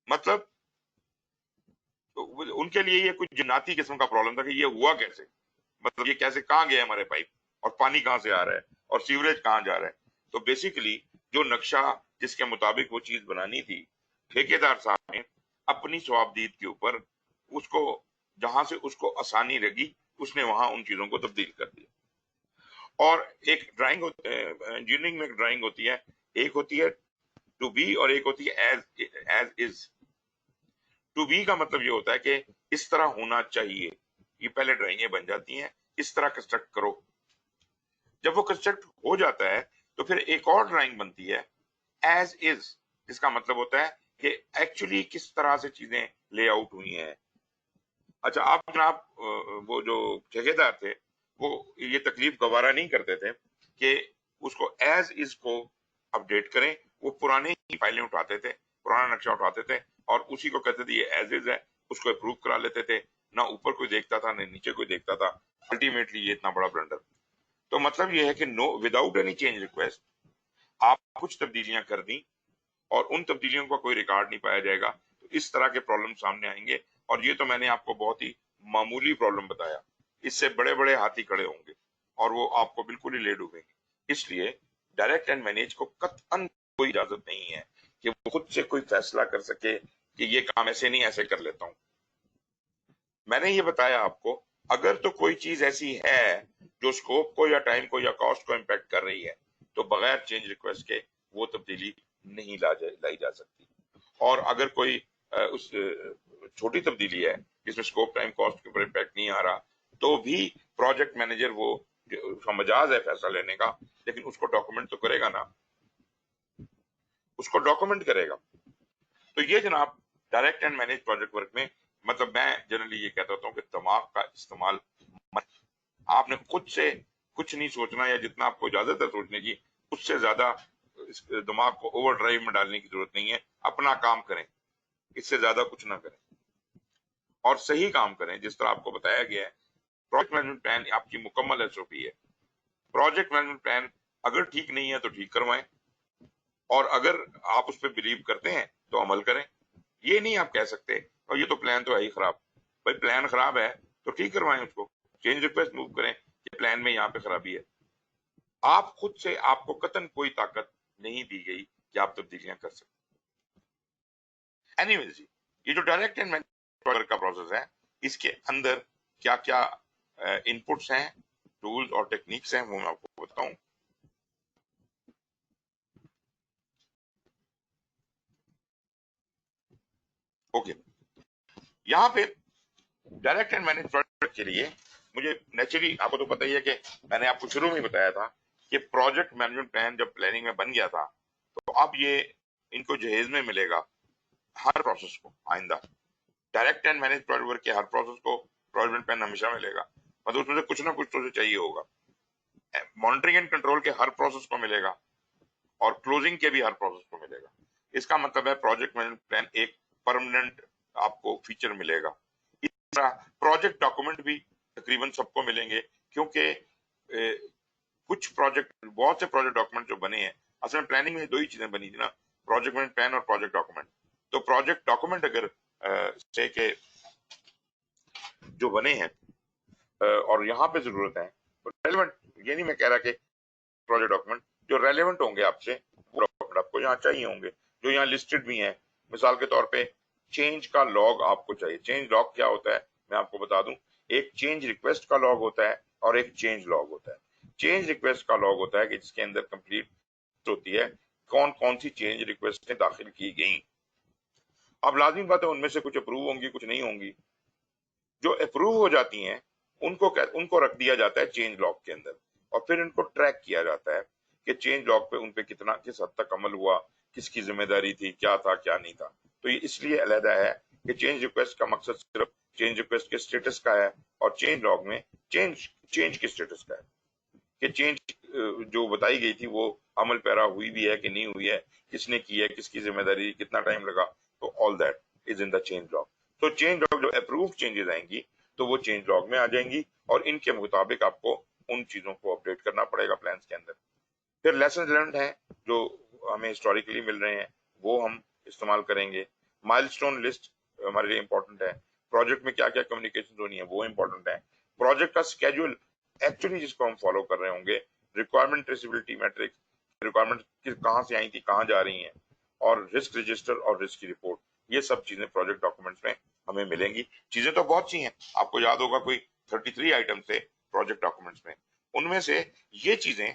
Speaker 1: मतलब तो उनके लिए ये कुछ जिन्नाती किस्म का प्रॉब्लम था कि ये हुआ कैसे, मतलब ये कैसे, कहाँ गया हमारे पाइप, और पानी कहाँ से आ रहा है, और सीवरेज कहाँ जा रहा है। तो बेसिकली जो नक्शा जिसके मुताबिक वो चीज बनानी थी, ठेकेदार साहब ने अपनी स्वाबदीद के ऊपर उसको, जहां से उसको आसानी लगी, उसने वहां उन चीजों को तब्दील कर दिया। और एक ड्राइंग इंजीनियरिंग में एक ड्राइंग होती है, एक होती है टू बी और एक होती है एज इज। टू बी का मतलब ये होता है कि इस तरह होना चाहिए, ये पहले ड्राइंगें बन जाती हैं, इस तरह कंस्ट्रक्ट करो। जब वो कंस्ट्रक्ट हो जाता है तो फिर एक और ड्राइंग बनती है एज इज, जिसका मतलब होता है कि एक्चुअली किस तरह से चीजें लेआउट हुई हैं। अच्छा आप जनाब वो जो ठेकेदार थे वो ये तकलीफ गवारा नहीं करते थे कि उसको एज इज को अपडेट करें, वो पुराने ही फाइलें उठाते थे, पुराना नक्शा उठाते थे और उसी को कहते थे ये एज इज है, उसको अप्रूव करा लेते थे, ना ऊपर कोई देखता था, ना नीचे कोई देखता था। अल्टीमेटली ये इतना बड़ा ब्लंडर। तो मतलब ये है कि no, without any change request आप कुछ तब्दीलियां कर दी और उन तब्दीलियों का कोई रिकॉर्ड नहीं पाया जाएगा, तो इस तरह के प्रॉब्लम सामने आएंगे। और ये तो मैंने आपको बहुत ही मामूली प्रॉब्लम बताया, इससे बड़े बड़े हाथी खड़े होंगे और वो आपको बिल्कुल ही ले डूबेंगे। इसलिए डायरेक्ट एंड मैनेज को कतई कोई इजाजत नहीं है कि वो खुद से कोई फैसला कर सके कि ये काम ऐसे नहीं ऐसे कर लेता हूं। मैंने ये बताया आपको, अगर तो कोई चीज ऐसी है जो स्कोप को या टाइम को या कॉस्ट को इम्पैक्ट कर रही है, तो बगैर चेंज रिक्वेस्ट के वो तब्दीली नहीं लाई जा सकती। और अगर कोई उस छोटी तब्दीली है जिसमें स्कोप टाइम कॉस्ट के ऊपर इम्पैक्ट नहीं आ रहा, तो भी प्रोजेक्ट मैनेजर वो उसका मजाज है फैसला लेने का, लेकिन उसको डॉक्यूमेंट तो करेगा ना, उसको डॉक्यूमेंट करेगा। तो ये जनाब direct and manage project work में, मतलब मैं जनरली ये कहता हूँ कि दिमाग का इस्तेमाल मत, आपने खुद से कुछ नहीं सोचना, या जितना आपको इजाजत है सोचने की उससे ज्यादा दिमाग को ओवर ड्राइव में डालने की जरूरत नहीं है। अपना काम करें, इससे ज्यादा कुछ ना करें और सही काम करें जिस तरह आपको बताया गया है। प्रोजेक्ट मैनेजमेंट प्लान आपकी मुकम्मल एसओपी है। प्रोजेक्ट मैनेजमेंट प्लान अगर ठीक नहीं है तो ठीक करवाएं, और अगर आप उस पर बिलीव करते हैं तो अमल करें। ये नहीं आप कह सकते और ये तो प्लान तो है ही खराब। भाई प्लान खराब है तो ठीक करवाएं उसको, चेंज रिक्वेस्ट मूव करें कि प्लान में यहाँ पे खराबी है। आप खुद से, आपको कतन कोई ताकत नहीं दी गई कि आप तब्दीलियां कर सकते। एनीवेज जी, ये जो डायरेक्ट एंड मैनेज का प्रोसेस है, इसके अंदर क्या क्या इनपुट्स हैं, टूल्स और टेक्निक्स हैं, वो मैं आपको बताऊं। ओके, यहाँ पे डायरेक्ट एंड मैनेज प्रोजेक्ट के लिए मुझे नेचुरली, आपको तो पता ही है कि मैंने आपको शुरू में ही बताया था कि प्रोजेक्ट मैनेजमेंट प्लान जब प्लानिंग में बन गया था, तो अब ये इनको जहेज में मिलेगा हर प्रोसेस को। आइंदा direct and manage project work के हर प्रोसेस को प्रोजेक्ट प्लान हमेशा मिलेगा, मतलब उसमें से कुछ ना कुछ तो चाहिए होगा। मॉनिटरिंग एंड कंट्रोल के हर प्रोसेस को मिलेगा और क्लोजिंग के भी हर प्रोसेस को मिलेगा। इसका मतलब है प्रोजेक्ट मैनेजमेंट प्लान एक परमानेंट आपको फीचर मिलेगा। इस तरह प्रोजेक्ट डॉक्यूमेंट भी तकरीबन सबको मिलेंगे, क्योंकि कुछ प्रोजेक्ट, बहुत से प्रोजेक्ट डॉक्यूमेंट जो बने हैं, असल में प्लानिंग में दो ही चीजें बनी थी ना, प्रोजेक्ट मैनेजमेंट प्लान और प्रोजेक्ट डॉक्यूमेंट। तो प्रोजेक्ट डॉक्यूमेंट अगर से के जो बने हैं और यहाँ पे जरूरत है रेलिवेंट, ये नहीं मैं कह रहा कि प्रोजेक्ट डॉक्यूमेंट जो रेलिवेंट होंगे आपसे, वो डॉक्यूमेंट आपको यहाँ चाहिए होंगे, जो यहाँ लिस्टेड भी हैं। मिसाल के तौर पे चेंज का लॉग आपको चाहिए। चेंज लॉग क्या होता है मैं आपको बता दूं, एक चेंज रिक्वेस्ट का लॉग होता है और एक चेंज लॉग होता है। चेंज रिक्वेस्ट का लॉग होता है कि जिसके अंदर कंप्लीट होती है कौन कौन सी चेंज रिक्वेस्ट दाखिल की गई। अब लाजिमी बात है उनमें से कुछ अप्रूव होंगी, कुछ नहीं होंगी। जो अप्रूव हो जाती हैं उनको रख दिया जाता है चेंज लॉग के अंदर, और फिर इनको ट्रैक किया जाता है कि चेंज लॉग पे उन पे कितना, किस हद तक अमल हुआ, किसकी जिम्मेदारी थी, क्या था क्या नहीं था। तो ये इसलिए अलहदा है कि चेंज रिक्वेस्ट का मकसद सिर्फ चेंज रिक्वेस्ट के स्टेटस का है, और चेंज लॉग में चेंज चेंज के स्टेटस का है कि चेंज जो बताई गई थी वो अमल पैरा हुई भी है कि नहीं हुई है, किसने की है, किसकी जिम्मेदारी, कितना टाइम लगा। तो all that is in the change log. तो चेंज लॉग जो अप्रूव चेंजेस आएंगी तो वो चेंज लॉग में आ जाएंगी, और इनके मुताबिक आपको उन चीजों को अपडेट करना पड़ेगा प्लान्स के अंदर। फिर लेसन लर्न है जो हमें हिस्टोरिकली मिल रहे हैं, वो हम इस्तेमाल करेंगे। माइलस्टोन लिस्ट हमारे लिए इंपॉर्टेंट है। प्रोजेक्ट में क्या क्या कम्युनिकेशन होनी है वो इंपॉर्टेंट है। प्रोजेक्ट का स्केड्यूल एक्चुअली जिसको हम फॉलो कर रहे होंगे, रिक्वायरमेंट ट्रेसिबिलिटी मैट्रिक्स, रिक्वायरमेंट कहाँ से आई थी, कहाँ जा रही हैं, और रिस्क रजिस्टर और रिस्क की रिपोर्ट, ये सब चीजें प्रोजेक्ट डॉक्यूमेंट्स में हमें मिलेंगी। चीजें तो बहुत सी हैं, आपको याद होगा कोई 33 आइटम थे प्रोजेक्ट डॉक्यूमेंट्स में। उनमें से ये चीजें,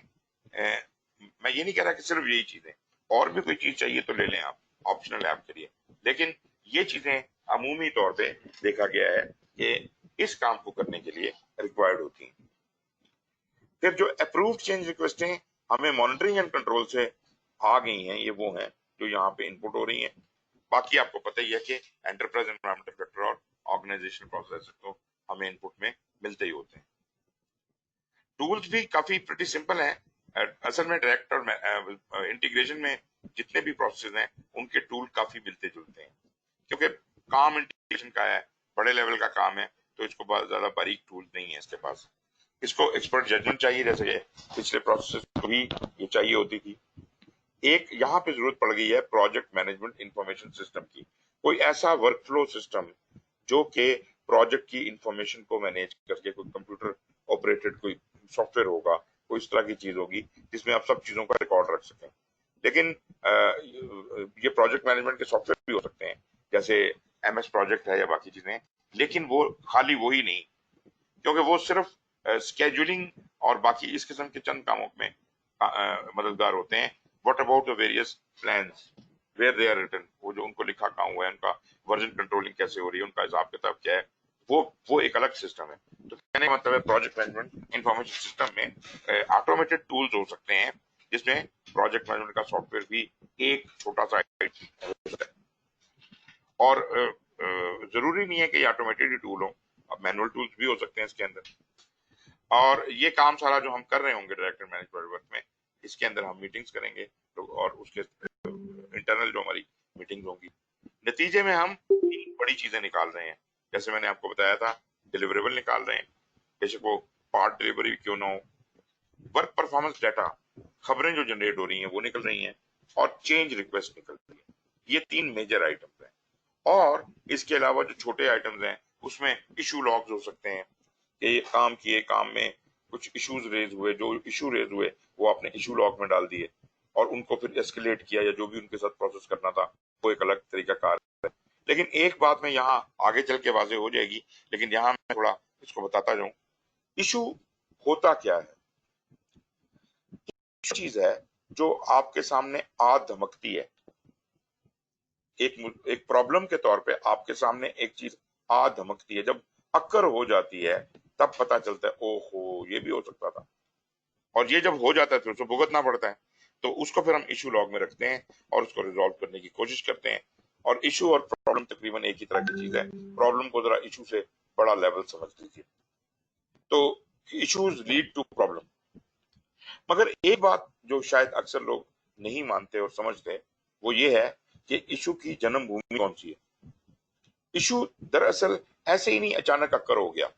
Speaker 1: मैं ये नहीं कह रहा कि सिर्फ यही चीजें, और भी कोई चीज चाहिए तो ले लें आप, ऑप्शनल है आपके लिए, लेकिन ये चीजें अमूमी तौर पे देखा गया है कि इस काम को करने के लिए रिक्वायर्ड होती हैं। फिर जो अप्रूव्ड चेंज रिक्वेस्टें हमें मॉनिटरिंग एंड कंट्रोल से आ गई हैं, ये वो हैं जो यहाँ पे इनपुट हो रही हैं। बाकी आपको पता ही है कि एंटरप्राइज एनवायरमेंटल फैक्टर और ऑर्गेनाइजेशन प्रोसेस तो हमें इनपुट में मिलते ही होते हैं। टूल्स भी काफी प्रिटी सिंपल हैं। असल में डायरेक्ट और इंटीग्रेशन में जितने भी प्रोसेस हैं उनके टूल काफी मिलते जुलते हैं, क्योंकि काम इंटीग्रेशन का है, बड़े लेवल का काम है, तो इसको बहुत ज्यादा बारीक टूल नहीं है इसके पास। इसको एक्सपर्ट जजमेंट चाहिए, जैसे कि पिछले प्रोसेस को भी ये चाहिए होती थी। एक यहाँ पे जरूरत पड़ गई है प्रोजेक्ट मैनेजमेंट इंफॉर्मेशन सिस्टम की, कोई ऐसा वर्कफ्लो सिस्टम जो कि प्रोजेक्ट की इंफॉर्मेशन को मैनेज करके, कोई कंप्यूटर ऑपरेटेड कोई सॉफ्टवेयर होगा, कोई इस तरह की चीज होगी जिसमें आप सब चीजों का रिकॉर्ड रख सकें। लेकिन ये प्रोजेक्ट मैनेजमेंट के सॉफ्टवेयर भी हो सकते हैं, जैसे MS प्रोजेक्ट है या बाकी चीजें, लेकिन वो खाली वो ही नहीं, क्योंकि वो सिर्फ स्केड्यूलिंग और बाकी इस किस्म के चंद कामों में मददगार होते हैं। What about the various plans where they are written, वो जो उनको लिखा कहाँ हुआ है, उनका वर्जन कंट्रोलिंग कैसे हो रही है, उनका हिसाब किताब क्या है, वो एक अलग सिस्टम है। तो कहने का मतलब है प्रोजेक्ट मैनेजमेंट इंफॉर्मेशन सिस्टम में ऑटोमेटेड टूल्स हो सकते हैं जिसमें प्रोजेक्ट मैनेजमेंट का सॉफ्टवेयर भी एक छोटा सा हो सकता है। और जरूरी नहीं है कि ये ऑटोमेटेड ही टूल हो, अब मैनुअल टूल्स भी हो सकते हैं इसके अंदर। और ये काम सारा जो हम कर रहे होंगे डायरेक्टर मैनेजमेंट वर्क में, इसके अंदर हम मीटिंग्स करेंगे तो, और उसके इंटरनल जो हमारी मीटिंग्स होंगी, नतीजे में हम तीन बड़ी चीजें निकाल रहे हैं। जैसे मैंने आपको बताया था, डिलीवरेबल निकाल रहे हैं, बेशक वो पार्ट डिलीवरी क्यों ना हो, वर्क परफॉर्मेंस डाटा, खबरें जो जनरेट हो रही हैं वो निकल रही हैं, और चेंज रिक्वेस्ट निकल रही है। ये तीन मेजर आइटम्स हैं। और इसके अलावा जो छोटे आइटम्स हैं उसमें इशू लॉग्स हो सकते हैं कि ये काम किए, काम में कुछ इश्यूज रेज हुए, जो इशू रेज हुए वो आपने इशू लॉग में डाल दिए और उनको फिर एस्केलेट किया, या जो भी उनके साथ प्रोसेस करना था वो एक अलग तरीका कार है। लेकिन एक बात में यहाँ आगे चल के वाजे हो जाएगी, लेकिन यहाँ मैं थोड़ा इसको बताता जाऊं। इशू होता क्या है? चीज है जो आपके सामने आ धमकती है, एक प्रॉब्लम के तौर पे आपके सामने एक चीज आ धमकती है, जब अक्कर हो जाती है तब पता चलता है ओहो ये भी हो सकता था, और ये जब हो जाता है तो उसको भुगतना पड़ता है। तो उसको फिर हम इशू लॉग में रखते हैं और उसको रिजॉल्व करने की कोशिश करते हैं। और इशू और प्रॉब्लम तकरीबन एक ही तरह की चीज है, प्रॉब्लम को जरा इशू से बड़ा लेवल समझ लीजिए। तो इश्यूज लीड टू प्रॉब्लम। मगर एक बात जो शायद अक्सर लोग नहीं मानते और समझते, वो ये है कि इशू की जन्मभूमि कौन सी है। इशू दरअसल ऐसे ही नहीं अचानक अक्कर हो गया,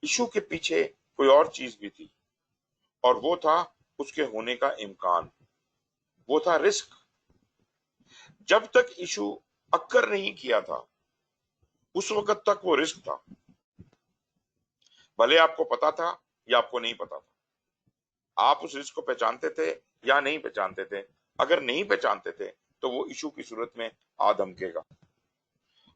Speaker 1: इशू के पीछे कोई और चीज भी थी, और वो था उसके होने का इम्कान, वो था रिस्क। जब तक इशू अक्कर नहीं किया था उस वक्त तक वो रिस्क था, भले आपको पता था या आपको नहीं पता था, आप उस रिस्क को पहचानते थे या नहीं पहचानते थे। अगर नहीं पहचानते थे तो वो इशू की सूरत में आ धमकेगा,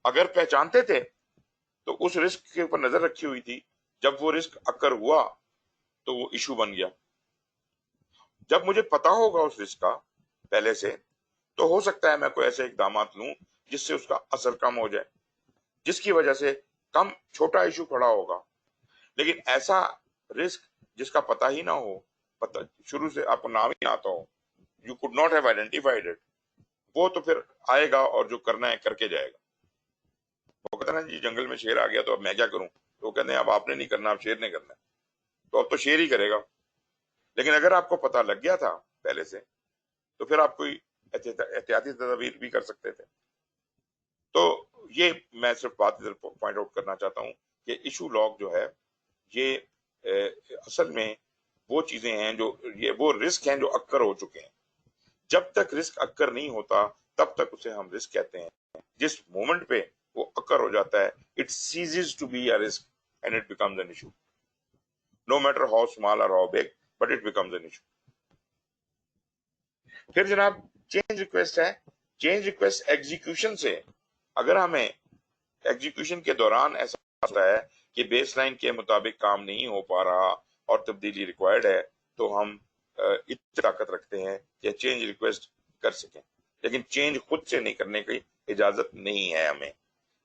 Speaker 1: अगर पहचानते थे तो उस रिस्क के ऊपर नजर रखी हुई थी, जब वो रिस्क अक्कर हुआ तो वो इशू बन गया। जब मुझे पता होगा उस रिस्क का पहले से, तो हो सकता है मैं कोई ऐसे इकदाम लूं जिससे उसका असर कम हो जाए, जिसकी वजह से कम छोटा इशू खड़ा होगा। लेकिन ऐसा रिस्क जिसका पता ही ना हो, पता शुरू से आपको नाम ही ना आता हो, you could not have identified it, वो तो फिर आएगा और जो करना है करके जाएगा। वो कहता है ना जी, जंगल में शेर आ गया तो अब मैं क्या करूं, तो कहते हैं अब आपने नहीं करना, अब शेर ने करना है, तो अब तो शेर ही करेगा। लेकिन अगर आपको पता लग गया था पहले से, तो फिर आप कोई एहतियाती तदबीर भी कर सकते थे। तो ये मैं सिर्फ बात इधर पॉइंट आउट करना चाहता हूँ कि इशू लॉग जो है ये असल में वो चीजें हैं जो, ये वो रिस्क हैं जो अक्कर हो चुके हैं। जब तक रिस्क अक्कर नहीं होता तब तक उसे हम रिस्क कहते हैं। जिस मोमेंट पे वो अक्कर हो जाता है, it ceases to be a risk and it becomes an issue, no matter how small और how big, but it becomes an issue. फिर जनाब चेंज रिक्वेस्ट है। चेंज रिक्वेस्ट एग्जीक्यूशन से, अगर हमें एग्जीक्यूशन के दौरान ऐसा होता है कि बेसलाइन के मुताबिक काम नहीं हो पा रहा और तब्दीली रिक्वायर्ड है, तो हम इतनी ताकत रखते हैं कि चेंज रिक्वेस्ट कर सकें। लेकिन चेंज खुद से नहीं करने की इजाजत नहीं है हमें,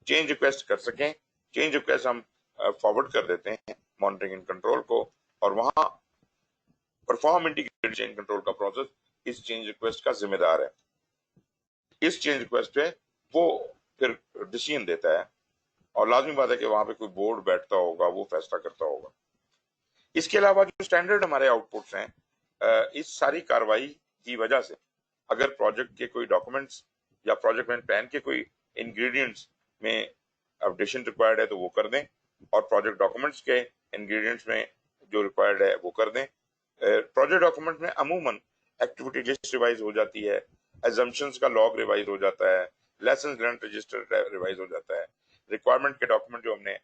Speaker 1: चेंज रिक्वेस्ट कर सकें। चेंज रिक्वेस्ट हम फॉरवर्ड कर देते हैं मॉनिटरिंग एंड कंट्रोल को, और वहां परफॉर्म इंटीग्रेटेड चेंज कंट्रोल का प्रोसेस इस चेंज रिक्वेस्ट का जिम्मेदार है। इस चेंज रिक्वेस्ट पे वो फिर डिसीजन देता है, और लाजमी बात है कि वहां पे कोई बोर्ड बैठता होगा, वो फैसला करता होगा। इसके अलावा जो स्टैंडर्ड हमारे आउटपुट्स हैं, इस सारी कार्रवाई की वजह से अगर प्रोजेक्ट के कोई डॉक्यूमेंट्स या प्रोजेक्ट प्लान के कोई इंग्रेडिएंट्स में अपडेशन रिक्वायर्ड है तो वो कर दें, और प्रोजेक्ट डॉक्यूमेंट्स के इंग्रेडिएंट्स में जो रिक्वायर्ड है वो कर दें। प्रोजेक्ट डॉक्यूमेंट में अमूमन एक्टिविटी लिस्ट रिवाइज हो जाती है, एजम्पशंस का लॉग रिवाइज हो जाता है, लेसन लर्न रजिस्टर रिवाइज हो जाता है, रिक्वायरमेंट के डॉक्यूमेंट जो हमने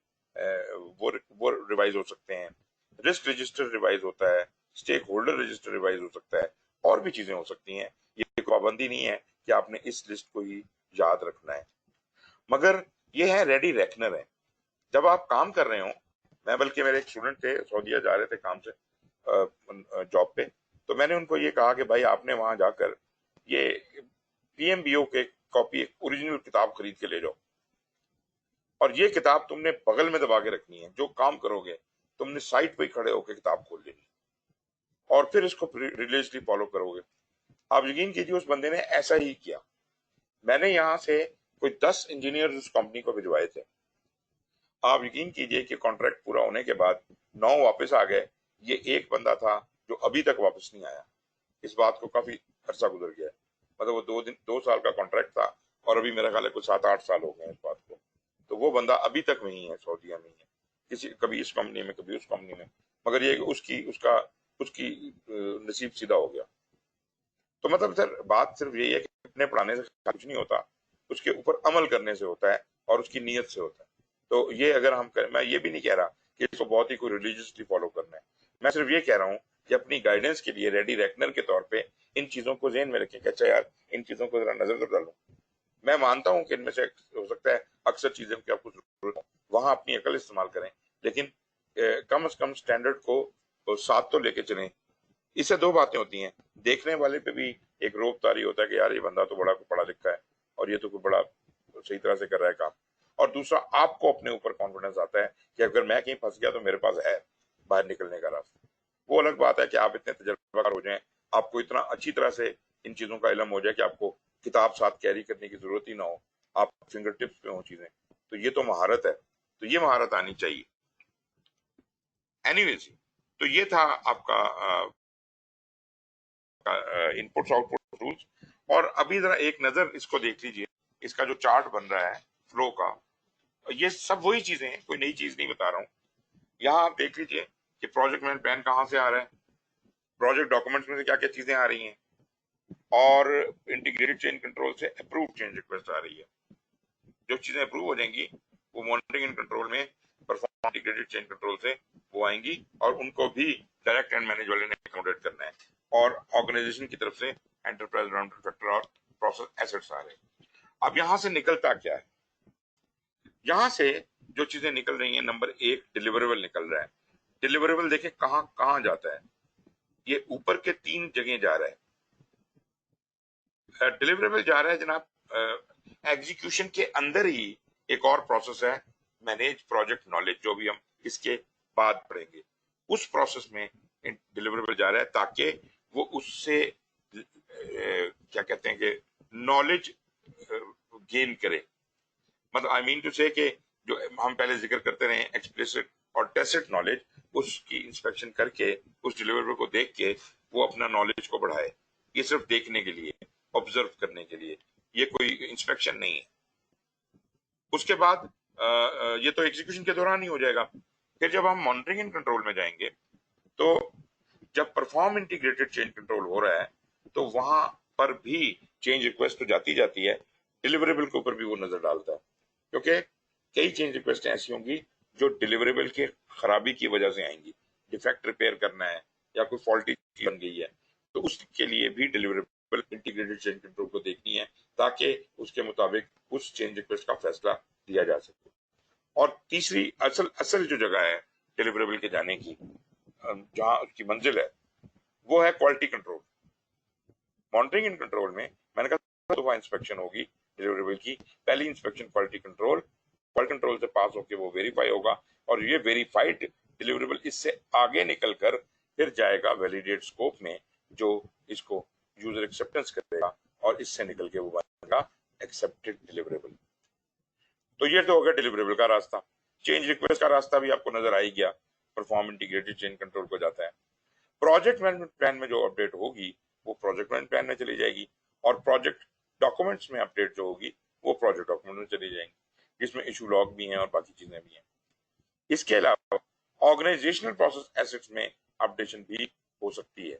Speaker 1: वो रिवाइज हो सकते हैं, रिस्क रजिस्टर रिवाइज होता है, स्टेक होल्डर रजिस्टर रिवाइज हो सकता है, और भी चीजें हो सकती हैं। ये पाबंदी नहीं है कि आपने इस लिस्ट को ही याद रखना है, मगर ये है रेडी रेकनर है। जब आप काम कर रहे हो, मैं बल्कि मेरे एक स्टूडेंट थे सऊदीया जा रहे थे काम से जॉब पे, तो मैंने उनको ये कहा कि भाई आपने वहां जाकर ये पीएमबीओ के कॉपी ओरिजिनल किताब खरीद के ले जाओ, और ये किताब तुमने बगल में दबा के रखनी है। जो काम करोगे तुमने साइट पे ही खड़े होकर किताब खोल लेनी, और फिर इसको रिलीजियसली फॉलो करोगे। आप यकीन कीजिए उस बंदे ने ऐसा ही किया। मैंने यहाँ से कोई 10 इंजीनियर उस कंपनी को भिजवाए थे। आप यकीन कीजिए कि कॉन्ट्रैक्ट पूरा होने के बाद 9 वापस आ गए, ये एक बंदा था जो अभी तक वापस नहीं आया। इस बात को काफी अरसा गुजर गया है, मतलब वो 2 साल का कॉन्ट्रैक्ट था, और अभी मेरा ख्याल है कुछ 7-8 साल हो गए इस बात को। तो वो बंदा अभी तक वहीं है, सऊदीया में ही है, किसी कभी इस कंपनी में कभी उस कंपनी में, मगर ये उसकी नसीब सीधा हो गया। तो मतलब सर बात सिर्फ यही है कि अपने पढ़ाने से कुछ नहीं होता, उसके ऊपर अमल करने से होता है, और उसकी नीयत से होता है। तो ये अगर हम करें, मैं ये भी नहीं कह रहा कि इसको बहुत ही कोई रिलीजियसली फॉलो करना है, मैं सिर्फ ये कह रहा हूँ कि अपनी गाइडेंस के लिए रेडी रेकनर के तौर पे इन चीजों को ज़हन में रखें कि अच्छा यार इन चीजों को जरा नजर तो डालो। मैं मानता हूँ कि इनमें से हो सकता है अक्सर चीजें की आपको जरूरत हो, वहां अपनी अकल इस्तेमाल करें, लेकिन कम से कम स्टैंडर्ड को साथ तो लेके चलें। इससे दो बातें होती हैं, देखने वाले पे भी एक रोब तारी होता है कि यार ये बंदा तो बड़ा पढ़ा लिखा है, और ये तो कोई बड़ा सही तरह से कर रहा है काम, और दूसरा आपको अपने ऊपर कॉन्फिडेंस आता है कि अगर मैं कहीं फंस गया तो मेरे पास है बाहर निकलने का रास्ता। वो अलग बात है कि आप इतने तजर्बाकार हो जाएं, आपको इतना अच्छी तरह से इन चीजों का इल्म हो जाए कि आपको किताब साथ कैरी करने की जरूरत ही ना हो, आप फिंगर टिप्स पे हो चीजें। तो ये तो महारत है, तो ये महारत आनी चाहिए। एनीवेज, तो ये था आपका इनपुट्स आउटपुट रूल्स। और अभी जरा एक नजर इसको देख लीजिए, इसका जो चार्ट बन रहा है फ्लो का, ये सब वही चीजें हैं, कोई नई चीज नहीं बता रहा हूँ। यहाँ आप देख लीजिए कि प्रोजेक्ट मैनेजमेंट प्लान कहाँ से आ रहा है, प्रोजेक्ट डॉक्यूमेंट्स में से क्या क्या चीजें आ रही हैं, और इंटीग्रेटेड चेंज कंट्रोल से अप्रूव चेंज रिक्वेस्ट आ रही है। जो चीजें अप्रूव हो जाएंगी वो मॉनिटरिंग एंड कंट्रोल में परफॉर्म इंटीग्रेटेड चेंज कंट्रोल से वो आएंगी, और उनको भी डायरेक्ट एंड मैनेज वाले ने अकोमोडेट करना है, और ऑर्गेनाइजेशन की तरफ से एंटरप्राइज राउंड फैक्टर और प्रोसेस एसेट्स आ रहे हैं। अब यहां से निकलता क्या है, यहां से जो चीजें निकल रही हैं, नंबर 1 डिलीवरेबल निकल रहा है। डिलीवरेबल देखें कहां कहां जाता है, ये ऊपर के 3 जगह जा रहा है। डिलीवरेबल जा रहा है जनाब एग्जीक्यूशन के अंदर ही एक और प्रोसेस है, मैनेज प्रोजेक्ट नॉलेज, जो भी हम इसके बाद पढ़ेंगे। उस प्रोसेस में डिलीवरेबल जा रहा है ताकि वो उससे क्या कहते हैं कि नॉलेज गेन करे। मतलब आई मीन टू से कि जो हम पहले जिक्र करते रहे एक्सप्लिसिट और टैसिट नॉलेज, उसकी इंस्पेक्शन करके उस डिलीवरेबल को देख के वो अपना नॉलेज को बढ़ाए। ये सिर्फ देखने के लिए, ऑब्जर्व करने के लिए, ये कोई इंस्पेक्शन नहीं है। उसके बाद ये तो एग्जीक्यूशन के दौरान ही हो जाएगा। फिर जब हम मॉनिटरिंग एंड कंट्रोल में जाएंगे, तो जब परफॉर्म इंटीग्रेटेड चेंज कंट्रोल हो रहा है तो वहां पर भी चेंज रिक्वेस्ट तो जाती है, डिलीवरेबल के ऊपर भी वो नजर डालता है, क्योंकि कई चेंज रिक्वेस्ट ऐसी होंगी जो डिलीवरेबल के खराबी की वजह से आएंगी, डिफेक्ट रिपेयर करना है या कोई फॉल्टी बन गई है, तो उसके लिए भी डिलीवरेबल इंटीग्रेटेड चेंज कंट्रोल को देखनी है, ताकि उसके मुताबिक उस चेंज रिक्वेस्ट का फैसला लिया जा सके। और तीसरी असल असल जो जगह है डिलीवरेबल के जाने की, जहां उसकी मंजिल है, वो है quality control. Monitoring and control में मैंने कहा दो इंस्पेक्शन होगी डिलीवरेबल की। पहली इंस्पेक्शन क्वालिटी कंट्रोल से पास होकर वो वेरीफाई होगा, और ये वेरीफाइड डिलीवरेबल इससे आगे निकलकर फिर जाएगा वैलिडेट स्कोप में, जो इसको यूजर एक्सेप्टेंस करेगा, और इससे निकल के वो बनेगा एक्सेप्टेड डिलीवरेबल। तो ये तो हो गया डिलीवरेबल का रास्ता। चेंज रिक्वेस्ट का रास्ता भी आपको नजर आ ही गया, परफॉर्म इंटीग्रेटेड चेंज कंट्रोल को जाता है। प्रोजेक्ट मैनेजमेंट प्लान में जो अपडेट होगी वो प्रोजेक्ट मैनेजमेंट प्लान में चली जाएगी, और प्रोजेक्ट डॉक्यूमेंट्स में अपडेट जो होगी वो प्रोजेक्ट डॉक्यूमेंट में चली जाएंगी। जिसमें इशू लॉग भी हैं और बाकी चीजें भी हैं। इसके अलावा ऑर्गेनाइजेशनल प्रोसेस एसेट्स में अपडेशन भी हो सकती है।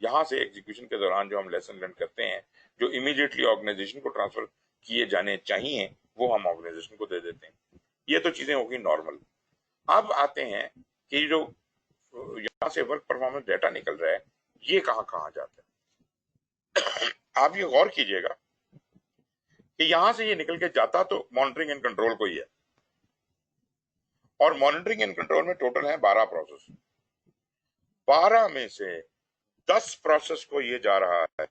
Speaker 1: यहाँ से एग्जीक्यूशन के दौरान जो हम लेसन लर्न करते हैं, जो इमीडिएटली ऑर्गेनाइजेशन को ट्रांसफर किए जाने चाहिए, वो हम ऑर्गेनाइजेशन को दे देते हैं। ये तो चीजें होगी नॉर्मल। अब आते हैं कि जो यहाँ से वर्क परफॉर्मेंस डेटा निकल रहा है, ये कहाँ कहाँ जाता है। आप ये गौर कीजिएगा कि यहां से ये निकल के जाता तो मॉनिटरिंग एंड कंट्रोल को ही है, और मॉनिटरिंग एंड कंट्रोल में टोटल है 12 प्रोसेस। 12 में से 10 प्रोसेस को ये जा रहा है,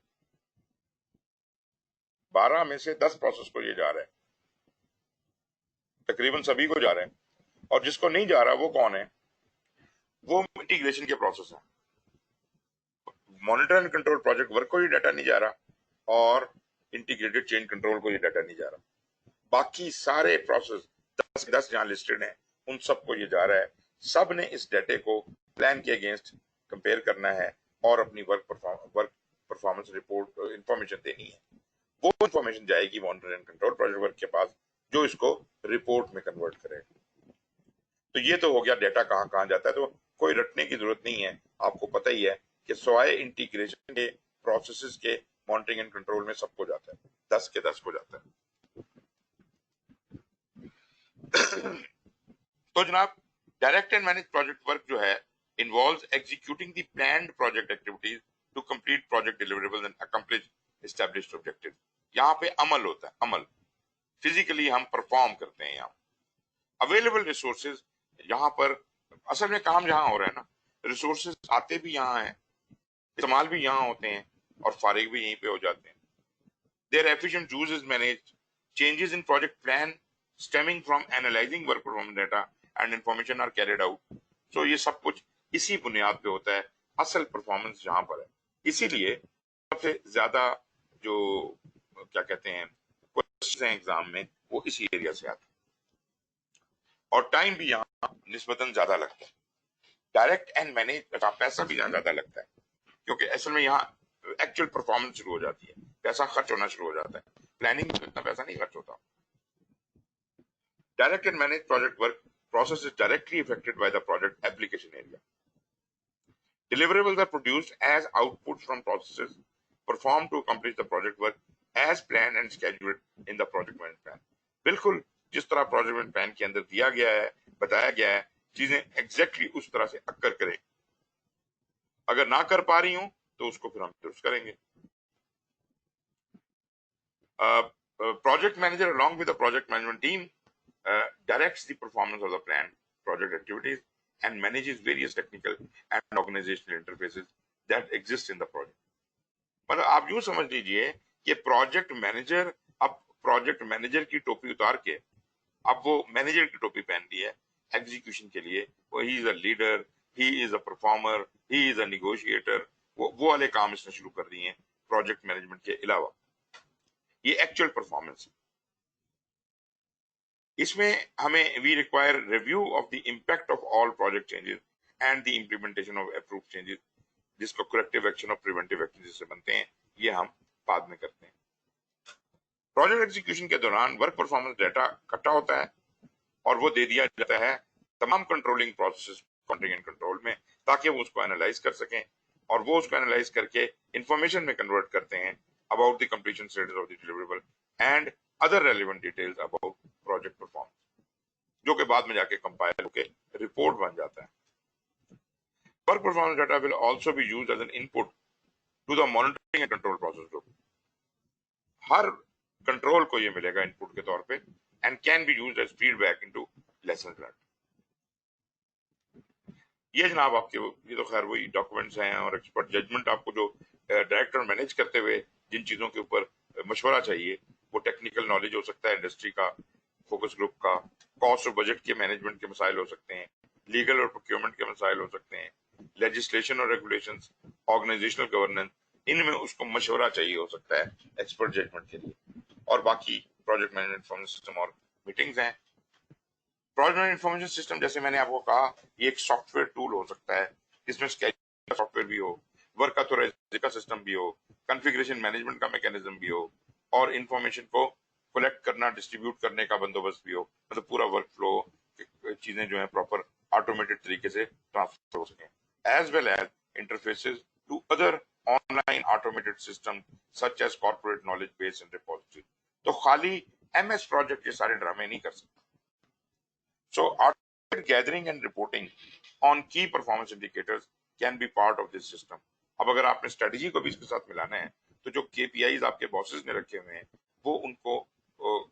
Speaker 1: 12 में से 10 प्रोसेस को ये जा रहा है, तकरीबन सभी को जा रहा है। और जिसको नहीं जा रहा वो कौन है? वो इंटीग्रेशन के प्रोसेस है। Monitor and control project work को ये डाटा नहीं जा रहा और इंटीग्रेटेड चेंज कंट्रोल को ये डाटा नहीं जा रहा। बाकी सारे प्रोसेस 10 जहां लिस्टेड हैं, उन सबको ये जा रहा है। सब ने इस डाटे को प्लान के अगेंस्ट कंपेयर करना है और अपनी वर्क परफॉर्मेंस रिपोर्ट इंफॉर्मेशन देनी है। वो इंफॉर्मेशन जाएगी monitor and control project work के पास, जो इसको रिपोर्ट में कन्वर्ट करेगा। तो ये तो हो गया डाटा कहाँ कहाँ जाता है, तो कोई रटने की जरूरत नहीं है। आपको पता ही है कि सवाए इंटीग्रेशन के प्रोसेसेस के मॉनिटरिंग एंड कंट्रोल में सबको जाता है, 10 के 10 को जाता है। तो जनाब, direct and manage project work जो है involves executing the planned project activities to complete project deliverables and accomplish established objective. यहाँ पे अमल होता है, अमल फिजिकली हम परफॉर्म करते हैं। यहाँ अवेलेबल रिसोर्सेज, यहाँ पर असल में काम जहाँ हो रहा है ना, रिसोर्सेज आते भी यहाँ हैं, इस्तेमाल भी यहाँ होते हैं और फारिग भी यहीं पे हो जाते हैं। Their efficient use is managed, changes in project plan stemming from analysing work performance data and information are carried out. So ये सब कुछ इसी बुनियाद पे होता है, असल परफॉर्मेंस जहाँ पर है। इसीलिए सबसे ज्यादा जो क्या कहते हैं क्वेश्चन एग्जाम में, वो इसी एरिया से आते हैं और टाइम भी यहाँ निस्बतन ज्यादा लगता है। डायरेक्ट एंड मैनेज का पैसा भी यहाँ ज्यादा लगता है, क्योंकि असल में यहाँ एक्चुअल परफॉर्मेंस शुरू हो जाती है, पैसा खर्च होना शुरू हो जाता है। प्लानिंग में इतना पैसा नहीं खर्च होता। Direct and manage project work process is directly affected by the project application area. Deliverables are produced as outputs from processes performed to accomplish the project work as planned and scheduled in the project management plan. बिल्कुल जिस तरह project management plan के अंदर दिया गया है, बताया गया है, चीजें एग्जैक्टली उस तरह से अक्कर करें। अगर ना कर पा रही हूं तो उसको फिर हम दुरुस्त करेंगे। Project manager along with the project management team directs the performance of the planned project activities and manages various technical and organizational interfaces that exist in the project. मतलब आप यूं समझ लीजिए कि प्रोजेक्ट मैनेजर अब प्रोजेक्ट मैनेजर की टोपी उतार के अब वो मैनेजर की टोपी पहन ली है एग्जीक्यूशन के लिए। वो he is a leader, he is a performer, he is a negotiator, वो वाले काम इसने शुरू कर दिए हैं प्रोजेक्ट मैनेजमेंट के अलावा। ये एक्चुअल परफॉर्मेंस। इसमें हमें we require review of the impact of all project changes and the implementation of approved changes, जिसको करेक्टिव एक्शन और प्रिवेंटिव एक्शन जिससे बनते हैं, ये हम बाद में करते हैं। प्रोजेक्ट एग्जीक्यूशन के दौरान वर्क परफॉर्मेंस डाटा इकट्ठा होता है और वो दे दिया जाता है तमाम controlling processes monitoring and control में, ताकि वो उसको एनालाइज कर सकें और वो उसको एनालाइज करके इंफॉर्मेशन में कन्वर्ट करते हैं about the completion status of the deliverable and other relevant details about project performance, जो कि बाद में जाके कंपाइल होके रिपोर्ट बन जाता है। Work performance data will also be used as an input to the monitoring and control process group. हर कंट्रोल को ये मिलेगा इनपुट के तौर पे and can be used as feedback into lesson learned. ये जनाब आपके, ये तो खैर वही डॉक्यूमेंट्स हैं और एक्सपर्ट जजमेंट आपको जो डायरेक्टर मैनेज करते हुए जिन चीजों के ऊपर मशवरा चाहिए, वो टेक्निकल नॉलेज हो सकता है, इंडस्ट्री का, फोकस ग्रुप का, कॉस्ट और बजट के मैनेजमेंट के मसाइल हो सकते हैं, लीगल और प्रोक्योरमेंट के मसाइल हो सकते हैं, लेजिस्लेशन और रेगुलेशंस, ऑर्गेनाइजेशनल गवर्नेंस, इनमें उसको मशवरा चाहिए हो सकता है एक्सपर्ट जजमेंट के लिए। और बाकी प्रोजेक्ट मैनेजमेंट इंफॉर्मेशन सिस्टम और मीटिंग्स हैं। प्रोजेक्ट मैनेजमेंट इंफॉर्मेशन सिस्टम, जैसे मैंने आपको कहा, ये एक सॉफ्टवेयर टूल हो सकता है जिसमें स्केड्यूल सॉफ्टवेयर भी हो, वर्क ऑथराइजेशन का सिस्टम भी हो, कॉन्फ़िगरेशन मैनेजमेंट का मैकेनिज्म भी हो और इंफॉर्मेशन को कलेक्ट करना, डिस्ट्रीब्यूट करने का बंदोबस्त भी हो, मतलब पूरा वर्क फ्लो, चीजें जो है प्रॉपर ऑटोमेटेड तरीके से ट्रांसफर हो सकें, as well as interfaces to other online automated system such as corporate knowledge base and repository. तो खाली एमएस प्रोजेक्ट ये सारे ड्रामे नहीं कर सकते। सो automated gathering and reporting on key performance indicators can be part of this system। अब अगर आपने स्ट्रेटजी को भी इसके साथ मिलाना है तो जो केपीआईज आपके बॉसेस ने रखे हुए हैं वो उनको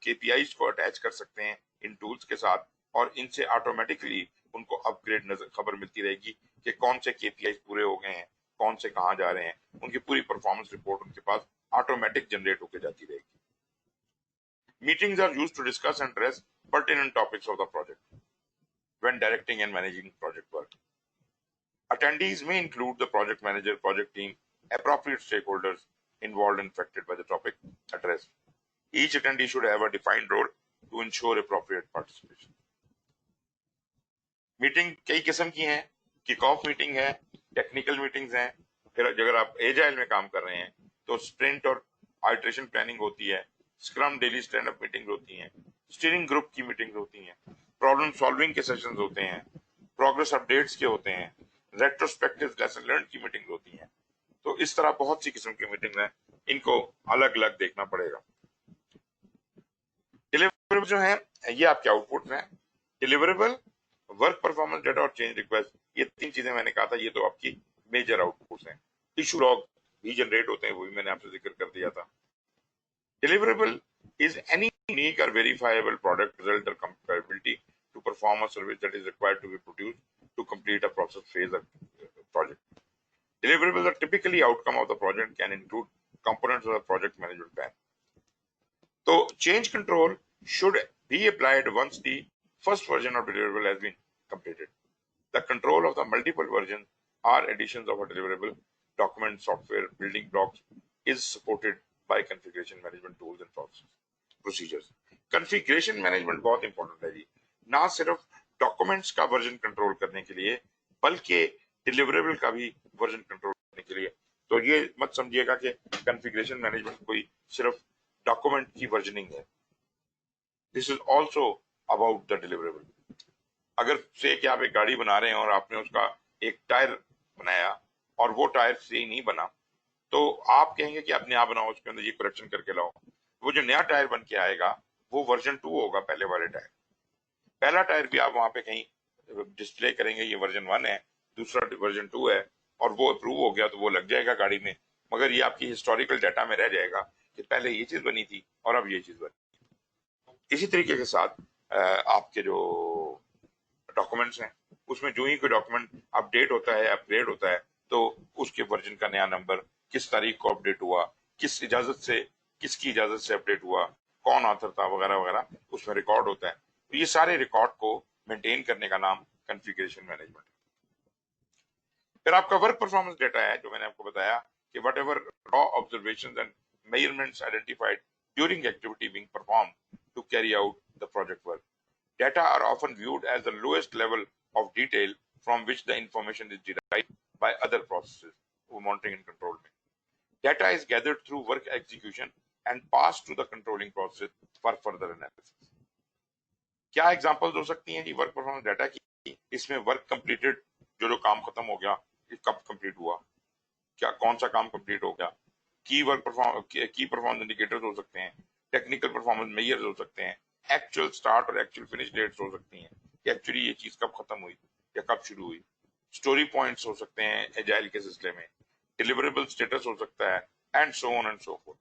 Speaker 1: केपीआईज को अटैच कर सकते हैं इन टूल्स के साथ, और इनसे ऑटोमेटिकली उनको अपग्रेड नजर खबर मिलती रहेगी कि कौन से केपीआईज पूरे हो गए हैं, कौन से कहाँ जा रहे हैं, उनकी पूरी परफॉर्मेंस रिपोर्ट उनके पास ऑटोमेटिक जनरेट होकर जाती रहेगी। Meetings are used to discuss and address pertinent topics of the project when directing and managing project work. Attendees may include the project manager, project team, appropriate stakeholders involved and affected by the topic addressed. Each attendee should have a defined role to ensure appropriate participation. Meeting कई किस्म की हैं, kick off meeting है, technical meetings हैं, फिर अगर आप agile में काम कर रहे हैं तो स्प्रिंट और आइटरेशन प्लानिंग होती है, scrum daily stand up meeting होती हैं, स्टीयरिंग ग्रुप की मीटिंग होती हैं, प्रॉब्लम सॉल्विंग के सेशंस होते हैं, प्रोग्रेस अपडेट्स के होते हैं, रेट्रोस्पेक्टिव लेसन लर्न की मीटिंग होती हैं। तो इस तरह बहुत सी किस्म की मीटिंग है, इनको अलग अलग देखना पड़ेगा। डिलीवरेबल जो है ये आपके आउटपुट हैं। डिलीवरेबल, वर्क परफॉर्मेंस डेटा और चेंज रिक्वेस्ट, ये तीन चीजें मैंने कहा था, ये तो आपकी मेजर आउटपुट्स हैं। इशू लॉग भी जनरेट होते हैं, वो भी मैंने आपसे जिक्र कर दिया था। Deliverable is any unique or verifiable product result or comparability to perform a service that is required to be produced to complete a process phase of project. Deliverables are typically outcome of the project and can include components of the project management plan. So change control should be applied once the first version of deliverable has been completed. The control of the multiple versions or additions of a deliverable document, software, building blocks is supported by configuration management tools and procedures. Configuration management बहुत important है जी, ना सिर्फ documents का version control करने के लिए बल्कि deliverable का भी वर्जन कंट्रोल करने के लिए। तो ये मत समझिएगा कि कॉन्फ़िगरेशन मैनेजमेंट कोई सिर्फ डॉक्यूमेंट की वर्जनिंग है, this is also about the deliverable. अगर से कि आप एक गाड़ी बना रहे हैं और आपने उसका एक टायर बनाया और वो टायर सही नहीं बना, तो आप कहेंगे कि आप नया बनाओ, उसके अंदर ये करेक्शन करके लाओ। वो जो नया टायर बन के आएगा वो वर्जन 2 होगा पहले वाले टायर। पहला टायर भी आप वहां पे कहीं डिस्प्ले करेंगे ये वर्जन 1 है, दूसरा वर्जन 2 है, और वो अप्रूव हो गया तो वो लग जाएगा गाड़ी में, मगर ये आपकी हिस्टोरिकल डाटा में रह जाएगा कि पहले ये चीज बनी थी और अब ये चीज बनी। इसी तरीके के साथ आपके जो डॉक्यूमेंट्स हैं उसमें जो ही कोई डॉक्यूमेंट अपडेट होता है, अपग्रेड होता है, तो उसके वर्जन का नया नंबर, किस तारीख को अपडेट हुआ, किस इजाजत से, किसकी इजाजत से अपडेट हुआ, कौन ऑथर था, वगैरह वगैरह उसमें रिकॉर्ड होता है। तो ये सारे रिकॉर्ड को मेंटेन करने का नाम कॉन्फ़िगरेशन मैनेजमेंट है। फिर आपका वर्क परफॉर्मेंस डेटा है, जो मैंने आपको बताया कि whatever raw observations and measurements identified during activity being performed to carry out the project work. Data are often viewed as the lowest level of detail from which the information is derived by other processes for monitoring and control. Data is gathered through work execution and passed to the controlling process for further analysis. क्या examples हो सकती हैं जी work performance data की? इसमें work completed, जो काम खत्म हो गया, कब कंप्लीट हुआ, क्या कौन सा काम कंप्लीट हो गया, की परफॉर्मेंस इंडिकेटर्स हो सकते हैं, टेक्निकल परफॉर्मेंस मेजर्स हो सकते हैं, एक्चुअल स्टार्ट और एक्चुअल फिनिश डेट्स हो सकती हैं कि एक्चुअली ये चीज कब खत्म हुई या कब शुरू हुई, स्टोरी पॉइंट्स हो सकते हैं एजाइल के सिलसिले में, डिलीवरेबल स्टेटस हो सकता है, and so on and so fourth.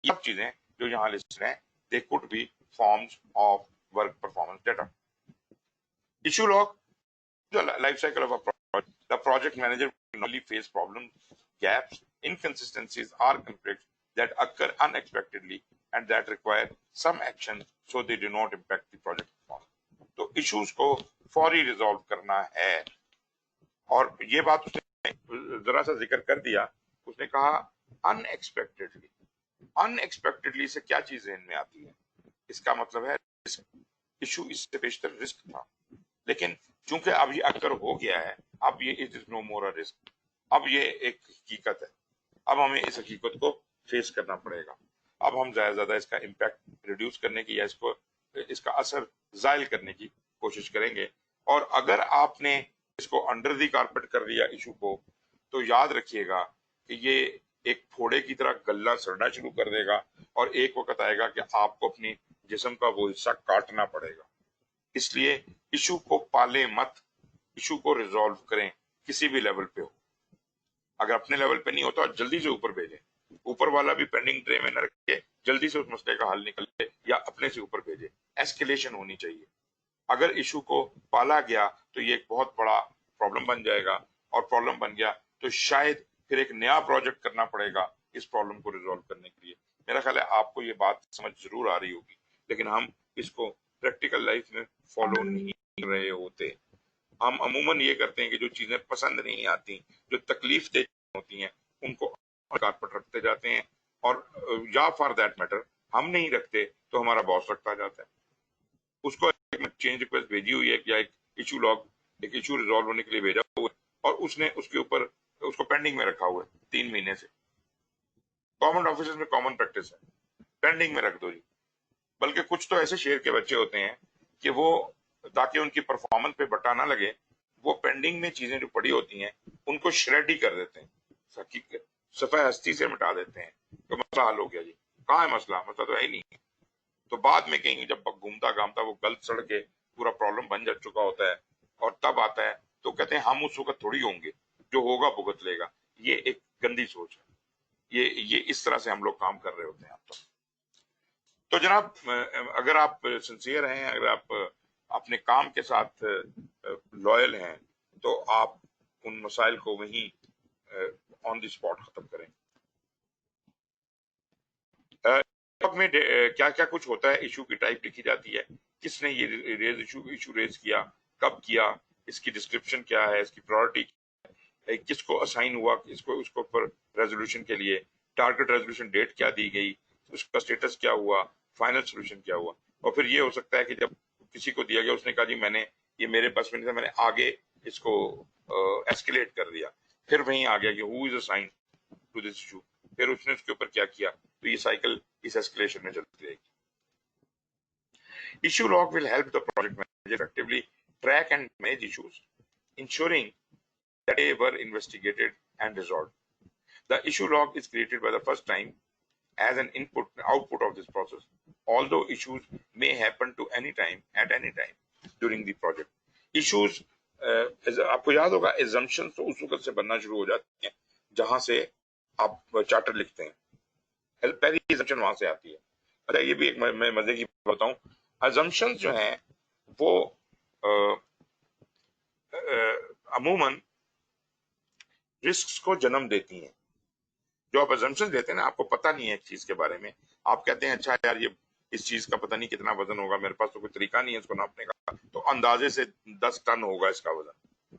Speaker 1: ये सब चीजें जो यहाँ लिस्ट हैं, they could be forms of work performance data. Issue log, the life cycle of a project, the project manager will normally face problems, gaps, inconsistencies, or conflicts that occur unexpectedly and that require some action so they do not impact the project performance. तो issues को फौरी resolve करना है। और ये बात उसने जरा सा जिक्र कर दिया, उसने कहा अनएक्सपेक्टेडली। अनएक्सपेक्टेडली से क्या चीजें इनमें आती है? इसका मतलब है इशू इससे बेशतर रिस्क था, लेकिन चूंकि अब ये अक्कर हो गया है, अब ये it is no more a risk, अब ये एक हकीकत है, अब हमें इस हकीकत को फेस करना पड़ेगा। अब हम ज्यादा इसका इम्पैक्ट रिड्यूस करने की या इसका असर जायल करने की कोशिश करेंगे। और अगर आपने इसको अंडर दी कारपेट कर दिया इशू को, तो याद रखिएगा कि ये एक फोड़े की तरह गल्ला सड़ना शुरू कर देगा और एक वक्त आएगा कि आपको अपनी जिस्म का वो हिस्सा काटना पड़ेगा। इसलिए इशू को पाले मत, इशू को रिजॉल्व करें किसी भी लेवल पे हो। अगर अपने लेवल पे नहीं होता जल्दी से ऊपर भेजें, ऊपर वाला भी पेंडिंग ट्रे में न रखे, जल्दी से उस मसले का हल निकले या अपने से ऊपर भेजे। एस्केलेशन होनी चाहिए। अगर इशू को पाला गया तो ये एक बहुत बड़ा प्रॉब्लम बन जाएगा, और प्रॉब्लम बन गया तो शायद फिर एक नया प्रोजेक्ट करना पड़ेगा इस प्रॉब्लम को रिजॉल्व करने के लिए। मेरा ख्याल है आपको ये बात समझ जरूर आ रही होगी, लेकिन हम इसको प्रैक्टिकल लाइफ में फॉलो नहीं कर रहे होते। हम अमूमन ये करते हैं कि जो चीजें पसंद नहीं आती, जो तकलीफ दे होती हैं, उनको कारपेट रखते जाते हैं, और या फॉर दैट मैटर हम नहीं रखते तो हमारा बॉस रखता जाता है। उसको एक चेंज रिक्वेस्ट भेजी हुई है या एक इशू लॉग, एक इशू रिजॉल्व होने के लिए भेजा हुआ है, और उसने उसके ऊपर उसको पेंडिंग में रखा हुआ है 3 महीने से। गवर्नमेंट ऑफिस में कॉमन प्रैक्टिस है, पेंडिंग में रख दो जी। बल्कि कुछ तो ऐसे शेर के बच्चे होते हैं कि वो, ताकि उनकी परफॉर्मेंस पे बट्टा ना लगे, वो पेंडिंग में चीजें जो पड़ी होती हैं उनको श्रेड ही कर देते हैं, सफेद हस्ती से मिटा देते हैं। तो मसला हल हो गया जी। कहाँ है मसला? मसला तो है ही नहीं। तो बाद में कहेंगे जब घूमता घामता वो गलत सड़ के पूरा प्रॉब्लम बन जा चुका होता है और तब आता है तो कहते हैं हम उस वक्त थोड़ी होंगे, जो होगा भुगत लेगा। ये एक गंदी सोच है। ये इस तरह से हम लोग काम कर रहे होते हैं। तो जनाब, अगर आप सिंसियर हैं, अगर आप अपने काम के साथ लॉयल हैं, तो आप उन मसाइल को वहीं ऑन द स्पॉट खत्म करें। में क्या क्या कुछ होता है, इशू की टाइप लिखी जाती है, किसने ये इशू रेज किया, कब किया, इसकी डिस्क्रिप्शन क्या है, इसकी प्रायोरिटी, किसको असाइन हुआ, इसको उसको पर रेजोल्यूशन के लिए, टारगेट रेजोल्यूशन डेट क्या दी गई, उसका स्टेटस क्या हुआ, फाइनल सोल्यूशन क्या हुआ। और फिर ये हो सकता है कि जब किसी को दिया गया, उसने कहा जी मैंने ये मेरे पास में नहीं था, मैंने आगे इसको एस्केलेट कर दिया, फिर वहीं आ गया कि who is assign to this issue, फिर उसने उसके ऊपर क्या किया। तो ये साइकिल इस एस्केलेशन में चलती रहेगी। Issue log will help the project manager effectively track and manage issues, ensuring that they were investigated and resolved. The issue log is created by the first time as an output of this process, although issues may happen to any time, at any time during the project. Issues, आपको याद होगा, assumptions तो उस वक्त से बनना शुरू हो जाती हैं जहां से आप चार्टर लिखते हैं। पहली assumption वहां से आती है। अच्छा, ये भी एक मैं मजे की बताऊं, assumptions जो हैं वो अमूमन रिस्क को जन्म देती हैं। जो आप assumptions देते हैं ना, आपको पता नहीं है एक चीज के बारे में, आप कहते हैं अच्छा यार ये इस चीज का पता नहीं कितना वजन होगा, मेरे पास तो कोई तरीका नहीं है इसको नापने का, तो अंदाजे से 10 टन होगा इसका वजन।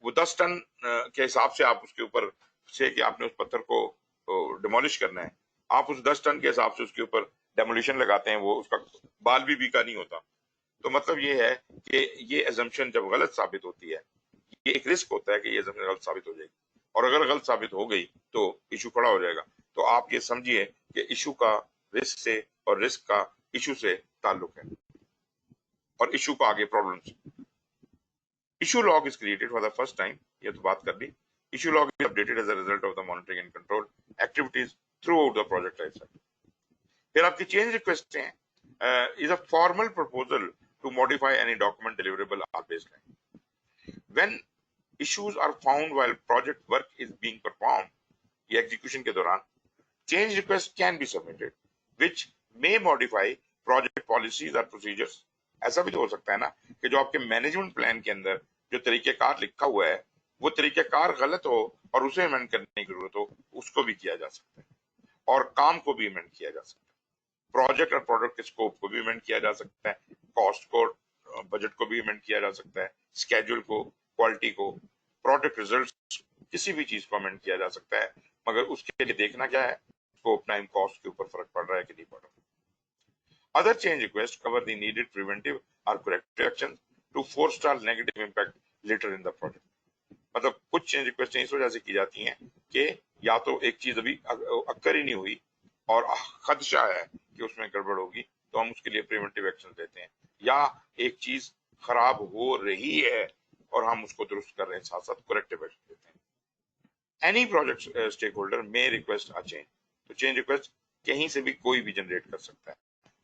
Speaker 1: वो 10 टन के हिसाब से आप उसके ऊपर से कि आपने उस पत्थर को डिमोलिश करना है, आप उस 10 टन के हिसाब से उसके ऊपर डेमोलिशन लगाते हैं, वो उसका बाल भी बीका नहीं होता। तो मतलब ये है कि ये assumption जब गलत साबित होती है, ये एक रिस्क होता है कि ये assumption गलत साबित हो जाएगी, और अगर गलत साबित हो गई तो इशू खड़ा हो जाएगा। तो आप ये समझिए कि इशू का रिस्क से और रिस्क का इशू से ताल्लुक है, और इशू का आगे प्रॉब्लम से। Issue log is created for the first time, ये तो बात कर ली। Issue log is updated as a result of the monitoring and control activities throughout the project life cycle. फिर आपकी चेंज रिक्वेस्ट है, is a formal proposal to modify any document deliverable or baseline. When issues are found while project work is being performed, ये execution के दौरान, change request can be submitted, which may modify project policies or procedures. ऐसा भी तो हो सकता है ना कि जो आपके मैनेजमेंट प्लान के अंदर जो तरीकेकार लिखा हुआ है, वो तरीकेकार गलत हो और उसे अमेंड करने की जरूरत हो, उसको भी किया जा सकता है, और काम को भी अमेंड किया जा सकता है। प्रोजेक्ट और प्रोडक्ट के स्कोप को भी अमेंड किया जा सकता है, कॉस्ट को, बजट को भी अमेंड किया जा सकता है, स्केड्यूल को, क्वालिटी को, प्रोडक्ट रिजल्ट्स, किसी भी चीज को अमेंड किया जा सकता है। मगर उसके लिए देखना क्या है, स्कोप टाइम कॉस्ट के ऊपर फर्क पड़ रहा है कि नहीं पड़ रहा। Other change request cover the needed preventive और corrective action to forestall negative impact later in the project. मतलब कुछ चेंज रिक्वेस्ट इस वजह से की जाती हैं कि या तो एक चीज अभी अक्कर ही नहीं हुई, और खदशा है कि उसमें गड़बड़ होगी, तो हम उसके लिए प्रिवेंटिव एक्शन लेते हैं। या एक चीज खराब हो रही है और हम उसको दुरुस्त कर रहे हैं, साथ साथ करेक्टिव एक्शन लेते हैं। Any project stakeholder may request a change, तो चेंज रिक्वेस्ट कहीं से भी कोई भी जनरेट कर सकता है।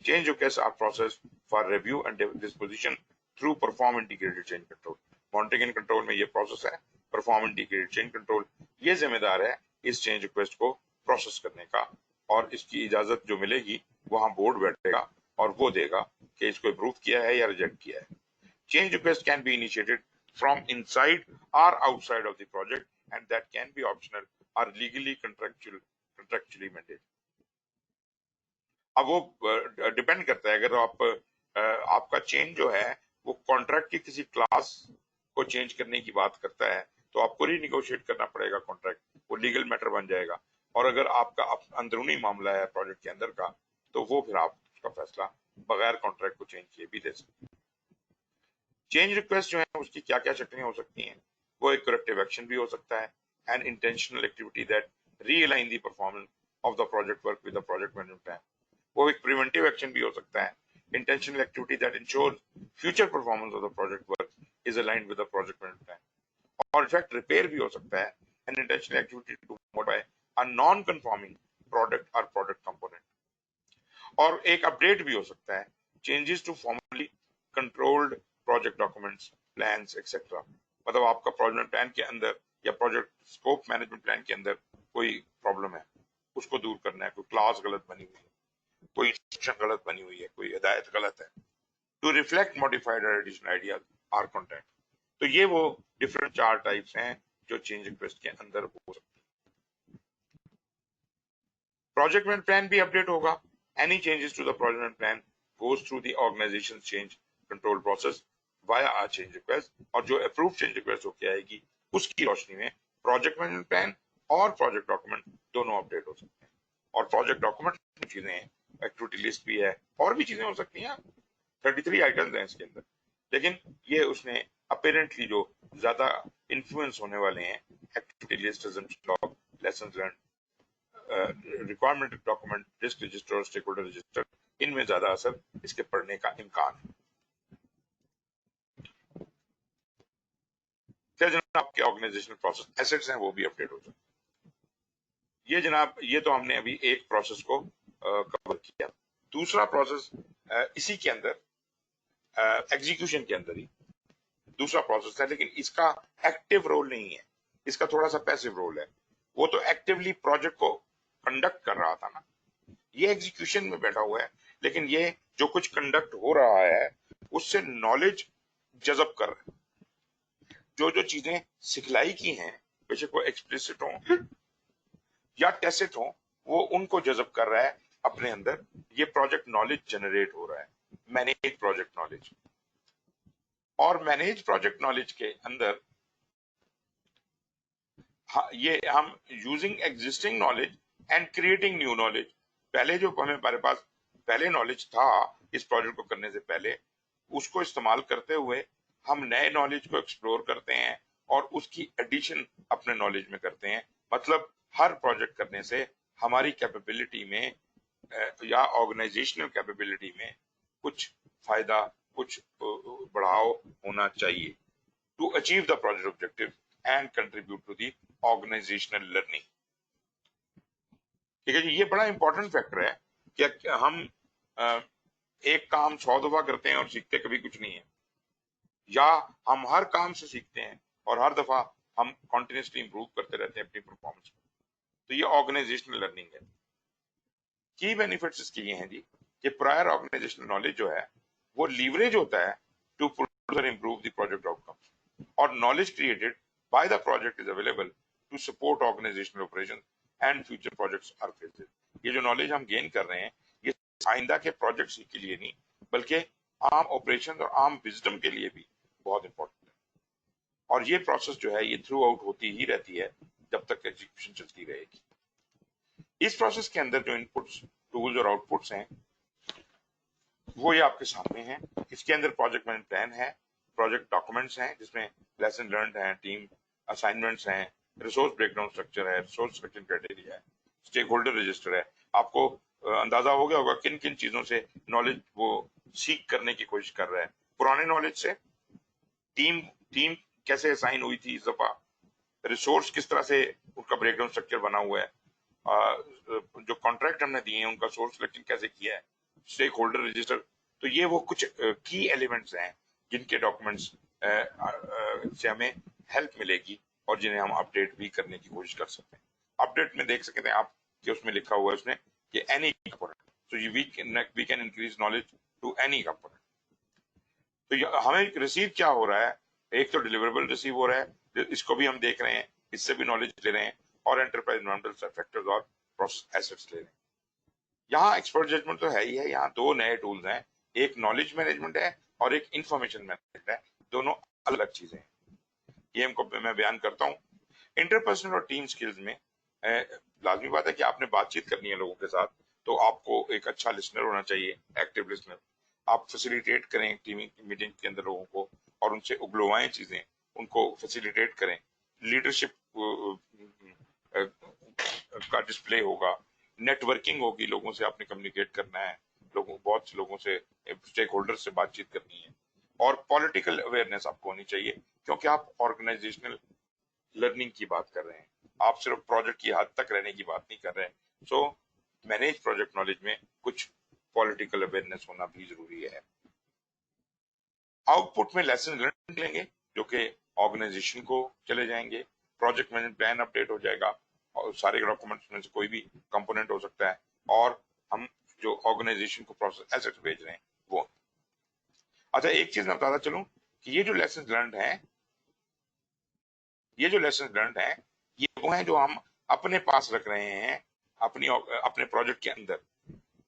Speaker 1: Change request are process for review and disposition through perform integrated change control. Monitoring and control में ये प्रोसेस है परफॉर्म इंटीग्रेटेड चेंज कंट्रोल, ये जिम्मेदार है इस चेंज रिक्वेस्ट को प्रोसेस करने का, और इसकी इजाजत जो मिलेगी वहां बोर्ड बैठेगा और वो देगा कि इसको अप्रूव किया है या रिजेक्ट किया है। Change request can be initiated from inside और outside of the project and that can be optional और लीगली कंट्रैक्चुअली मैंडेटेड। अब वो डिपेंड करता है, अगर आपका चेंज जो है वो कॉन्ट्रैक्ट की किसी क्लास को चेंज करने की बात करता है, तो आपको रीनिगोशिएट करना पड़ेगा कॉन्ट्रैक्ट, वो लीगल मैटर बन जाएगा। और अगर आपका अंदरूनी मामला है प्रोजेक्ट के अंदर का, तो वो फिर आप उसका फैसला बगैर कॉन्ट्रैक्ट को चेंज किए भी दे सकते हैं। चेंज रिक्वेस्ट जो है उसकी क्या क्या शक्लें हो सकती हैं? वो एक करेक्टिव एक्शन भी हो सकता है, an intentional activity that realign the performance of the project work with the project management plan. वो एक प्रिवेंटिव एक्शन भी हो सकता है, intentional activity that ensures future performance of the project work is aligned with the project management plan. और in fact repair भी हो सकता है, an intentional activity to modify a non-conforming product or product component. और एक अपडेट भी हो सकता है, changes to formally controlled project documents, plans, etc. मतलब आपका प्रोजेक्ट प्लान के अंदर या प्रोजेक्ट स्कोप मैनेजमेंट प्लान के अंदर कोई प्रॉब्लम है, उसको दूर करना है, कोई क्लास गलत बनी हुई है, कोई इंस्ट्रक्शन गलत बनी हुई है, कोई हिदायत गलत है, टू रिफ्लेक्ट मॉडिफाइड और एडिशनल आइडियाज आर कंटेंट। तो ये वो डिफरेंट 4 टाइप्स हैं जो चेंज रिक्वेस्ट के अंदर हो सकती है। प्रोजेक्ट मैनेजमेंट प्लान भी अपडेट होगा। Any changes to the project management plan goes through the organization change control process via a change request, और जो अप्रूव चेंज रिक्वेस्ट होके आएगी उसकी रोशनी में प्रोजेक्ट मैनेजमेंट प्लान और प्रोजेक्ट डॉक्यूमेंट दोनों अपडेट हो सकते हैं। और प्रोजेक्ट डॉक्यूमेंट में चीजें हैं, एक्टिविटी लिस्ट भी है, और भी चीजें हो सकती हैं, 33 आइटम्स हैं इसके अंदर, लेकिन ये उसने अपेरेंटली जो ज्यादा इन्फ्लुएंस होने वाले हैं, activity list, log, lesson learn, requirement document, risk register और स्टेक होल्डर रजिस्टर, इनमें ज्यादा असर इसके पड़ने का इम्कान है। क्या जनाब आपके ऑर्गेनाइजेशनल प्रोसेस एसेट्स हैं वो भी अपडेट हो सकते हैं। ये जनाब, ये तो हमने अभी एक प्रोसेस को कवर किया। दूसरा प्रोसेस इसी के अंदर एग्जीक्यूशन के अंदर ही दूसरा प्रोसेस है, लेकिन इसका एक्टिव रोल नहीं है, इसका थोड़ा सा पैसिव रोल है। वो तो एक्टिवली प्रोजेक्ट को कंडक्ट कर रहा था ना, ये एग्जीक्यूशन में बैठा हुआ है, लेकिन ये जो कुछ कंडक्ट हो रहा है उससे नॉलेज जज़ब कर रहा है। जो जो चीजें सिखलाई की हैं, बेशक वो एक्सप्लिसिट हो या टैसिट हो, वो उनको जज़ब कर रहा है अपने अंदर। ये प्रोजेक्ट नॉलेज जनरेट हो रहा है, मैनेज प्रोजेक्ट नॉलेज। और मैनेज प्रोजेक्ट नॉलेज के अंदर ये हम using existing knowledge and creating new knowledge, पहले जो हमारे पास पहले नॉलेज था इस प्रोजेक्ट को करने से पहले, उसको इस्तेमाल करते हुए हम नए नॉलेज को एक्सप्लोर करते हैं और उसकी एडिशन अपने नॉलेज में करते हैं। मतलब हर प्रोजेक्ट करने से हमारी कैपेबिलिटी में या ऑर्गेनाइजेशनल कैपेबिलिटी में कुछ फायदा, कुछ बढ़ाव होना चाहिए to achieve the project objective and contribute to the organizational learning. ठीक है जी, ये बड़ा इंपॉर्टेंट फैक्टर है कि हम एक काम 100 दफा करते हैं और सीखते कभी कुछ नहीं है, या हम हर काम से सीखते हैं और हर दफा हम कॉन्टिन्यूसली इंप्रूव करते रहते हैं अपनी परफॉर्मेंस को। तो ये ऑर्गेनाइजेशनल लर्निंग है। की बेनिफिट्स इसके ये हैं जी कि प्रायर ऑर्गेनाइजेशनल नॉलेज जो है वो लीवरेज होता है to further improve the project outcomes, और knowledge created by the project is available to support organisational operation and future projects or phases. ये जो नॉलेज हम गेन कर रहे हैं ये आइंदा के प्रोजेक्ट्स के लिए नहीं, बल्कि आम ऑपरेशन और आम विजडम के लिए भी बहुत इंपॉर्टेंट है। और ये प्रोसेस जो है ये थ्रू आउट होती ही रहती है जब तक एग्जीक्यूशन चलती रहेगी। इस प्रोसेस के अंदर जो इनपुट्स, टूल्स और आउटपुट्स हैं वो ये आपके सामने हैं। इसके अंदर प्रोजेक्ट मैनेजमेंट प्लान है, प्रोजेक्ट डॉक्यूमेंट्स हैं जिसमें लेसन लर्नड है, टीम असाइनमेंट्स हैं, रिसोर्स ब्रेकडाउन स्ट्रक्चर है, रिसोर्स सिलेक्शन क्राइटेरिया है, स्टेक होल्डर रजिस्टर है, आपको अंदाजा हो गया होगा किन किन चीजों से नॉलेज वो सीख करने की कोशिश कर रहा है। पुराने नॉलेज से टीम टीम कैसे असाइन हुई थी इस दफा, रिसोर्स किस तरह से उनका ब्रेकडाउन स्ट्रक्चर बना हुआ है, जो कॉन्ट्रैक्ट हमने दिए हैं उनका सोर्स सिलेक्शन कैसे किया है, स्टेक होल्डर रजिस्टर। तो ये वो कुछ की एलिमेंट्स हैं जिनके डॉक्यूमेंट्स से हमें हेल्प मिलेगी और जिन्हें हम अपडेट भी करने की कोशिश कर सकते हैं। अपडेट में देख सकते हैं आप कि उसमें लिखा हुआ है उसने कि एनी कंपोनेंट, तो we can increase knowledge to any component. तो हमें रिसीव क्या हो रहा है, एक तो डिलीवरेबल रिसीव हो रहा है, इसको भी हम देख रहे हैं, इससे भी नॉलेज ले रहे हैं, और एंटरप्राइज एनवायरमेंटल फैक्टर्स और प्रोसेस एसेट्स ले रहे हैं। यहाँ एक्सपर्ट जजमेंट तो है ही है, यहाँ दो नए टूल्स हैं, एक नॉलेज मैनेजमेंट है और एक इंफॉर्मेशन मैनेजमेंट है, दोनों अलग चीजें हैं। ये मैं बयान करता हूँ। इंटरपर्सनल और टीम स्किल्स में लाजमी बात है कि आपने बातचीत करनी है लोगों के साथ, तो आपको एक अच्छा लिसनर होना चाहिए, एक्टिव लिसनर। आप फैसिलिटेट करें टीमिंग मीटिंग के अंदर लोगों को और उनसे उगलवाएं चीजें, उनको फैसिलिटेट करें। लीडरशिप का डिस्प्ले होगा, नेटवर्किंग होगी, लोगों से आपने कम्युनिकेट करना है, लोगों बहुत से लोगों से, स्टेक होल्डर से बातचीत करनी है, और पॉलिटिकल अवेयरनेस आपको होनी चाहिए, क्योंकि आप ऑर्गेनाइजेशनल लर्निंग की बात कर रहे हैं, आप सिर्फ प्रोजेक्ट की हद तक रहने की बात नहीं कर रहे हैं। सो मैनेज प्रोजेक्ट नॉलेज में कुछ पॉलिटिकल अवेयरनेस होना भी जरूरी है। आउटपुट में लेसन लर्न लेंगे जो कि ऑर्गेनाइजेशन को चले जाएंगे, प्रोजेक्ट मैनेजमेंट प्लान अपडेट हो जाएगा और सारे डॉक्यूमेंट्स में से कोई भी कंपोनेंट हो सकता है, और हम जो ऑर्गेनाइजेशन को प्रोसेस एसेट्स भेज रहे हैं वो। अच्छा, एक चीज मैं बताता चलूं कि ये जो लेसन लर्न है, ये वो हैं जो हम अपने पास रख रहे हैं अपने प्रोजेक्ट के अंदर।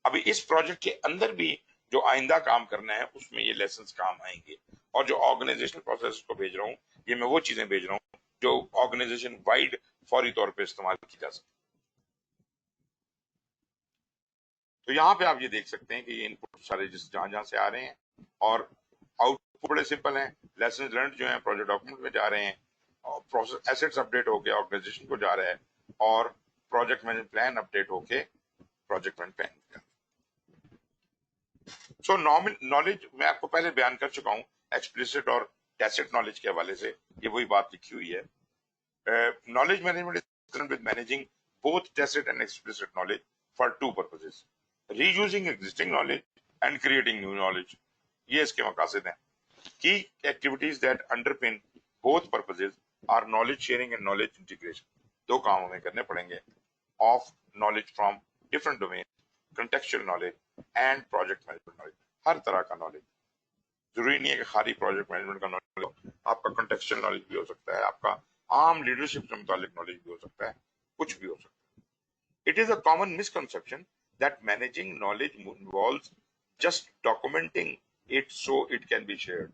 Speaker 1: अभी इस प्रोजेक्ट के अंदर भी जो आइंदा काम करना है उसमें ये लेसन्स काम आएंगे, और जो ऑर्गेनाइजेशनल प्रोसेस को भेज रहा हूँ, ये मैं वो चीजें भेज रहा हूँ जो ऑर्गेनाइजेशन वाइड फौरी तौर पे इस्तेमाल की जा सकती। तो यहाँ पे आप ये देख सकते हैं कि ये इनपुट सारे जहां जहां से आ रहे हैं, और आउटपुट बड़े सिंपल हैं। लेसन लर्न जो है प्रोजेक्ट डॉक्यूमेंट में जा रहे हैं, और प्रोसेस एसेट्स अपडेट होके ऑर्गेनाइजेशन को जा रहा है, और प्रोजेक्ट मैनेजमेंट प्लान अपडेट होके प्रोजेक्ट मैनेजमेंट प्लान। सो नॉलेज मैं आपको पहले बयान कर चुका हूं, एक्सप्लिसिट और टैसिट नॉलेज के हवाले से ये वही बात लिखी हुई है। Knowledge management is with managing both tacit and explicit knowledge for two purposes, reusing existing knowledge and creating new knowledge. ये इसके मकासद हैं। Key activities that underpin both purposes are knowledge sharing and knowledge integration. दो काम हमें करने पड़ेंगे, of knowledge from different domain, contextual knowledge and project management knowledge। हर तरह का नॉलेज, जरूरी नहीं है कि खाली प्रोजेक्ट मैनेजमेंट का नॉलेज हो, आपका contextual नॉलेज भी हो सकता है, आपका आम लीडरशिप से मुतालिक नॉलेज भी हो सकता है, कुछ भी हो सकता है। It is a common misconception that managing knowledge involves just documenting it so it can be shared.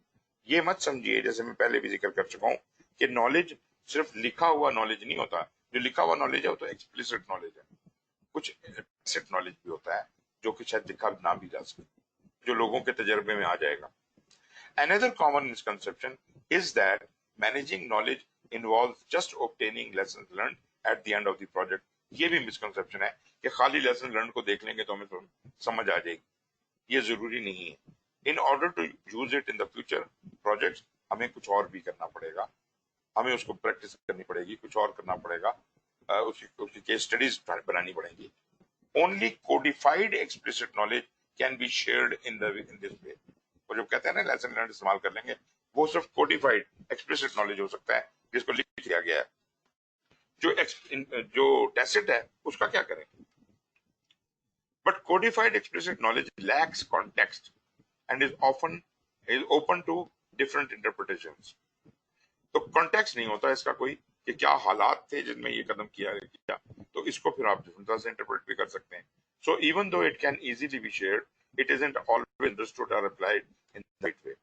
Speaker 1: ये मत समझिए, जैसे मैं पहले भी जिक्र कर चुका हूं, कि नॉलेज सिर्फ लिखा हुआ नॉलेज नहीं होता। जो लिखा हुआ नॉलेज है वो तो एक्सप्लिसिट नॉलेज है, कुछ इम्प्लिसिट नॉलेज भी होता है जो कि शायद लिखा ना भी जा सके, जो लोगों के तजर्बे में आ जाएगा। Another common misconception is that managing knowledge involves just obtaining lessons learned at the end of the project। ये भी मिसकंसेप्शन है कि खाली लेसन लर्न को देख लेंगे तो हमें तो समझ आ जाएगी, ये जरूरी नहीं है। In order to use it in the future projects हमें कुछ और भी करना पड़ेगा, हमें उसको प्रैक्टिस करनी पड़ेगी, कुछ और करना पड़ेगा, उसकी केस स्टडीज बनानी पड़ेंगी। Only codified explicit knowledge can be shared in this way। और जब कहते हैं ना लेसन लर्न इस्तेमाल कर लेंगे, वो सिर्फ कोडिफाइड एक्सप्लिसिट नॉलेज हो सकता है जिसको लिख दिया गया है। जो टैसिट है उसका क्या करें? But codified explicit knowledge lacks context and is open to different interpretations. तो कॉन्टेक्स्ट नहीं होता इसका कोई कि क्या हालात थे जिनमें ये कदम किया, तो इसको फिर आप डिफरेंट तरह से इंटरप्रेट भी कर सकते हैं। So even though it can easily be shared, it isn't always understood और applied in the right way.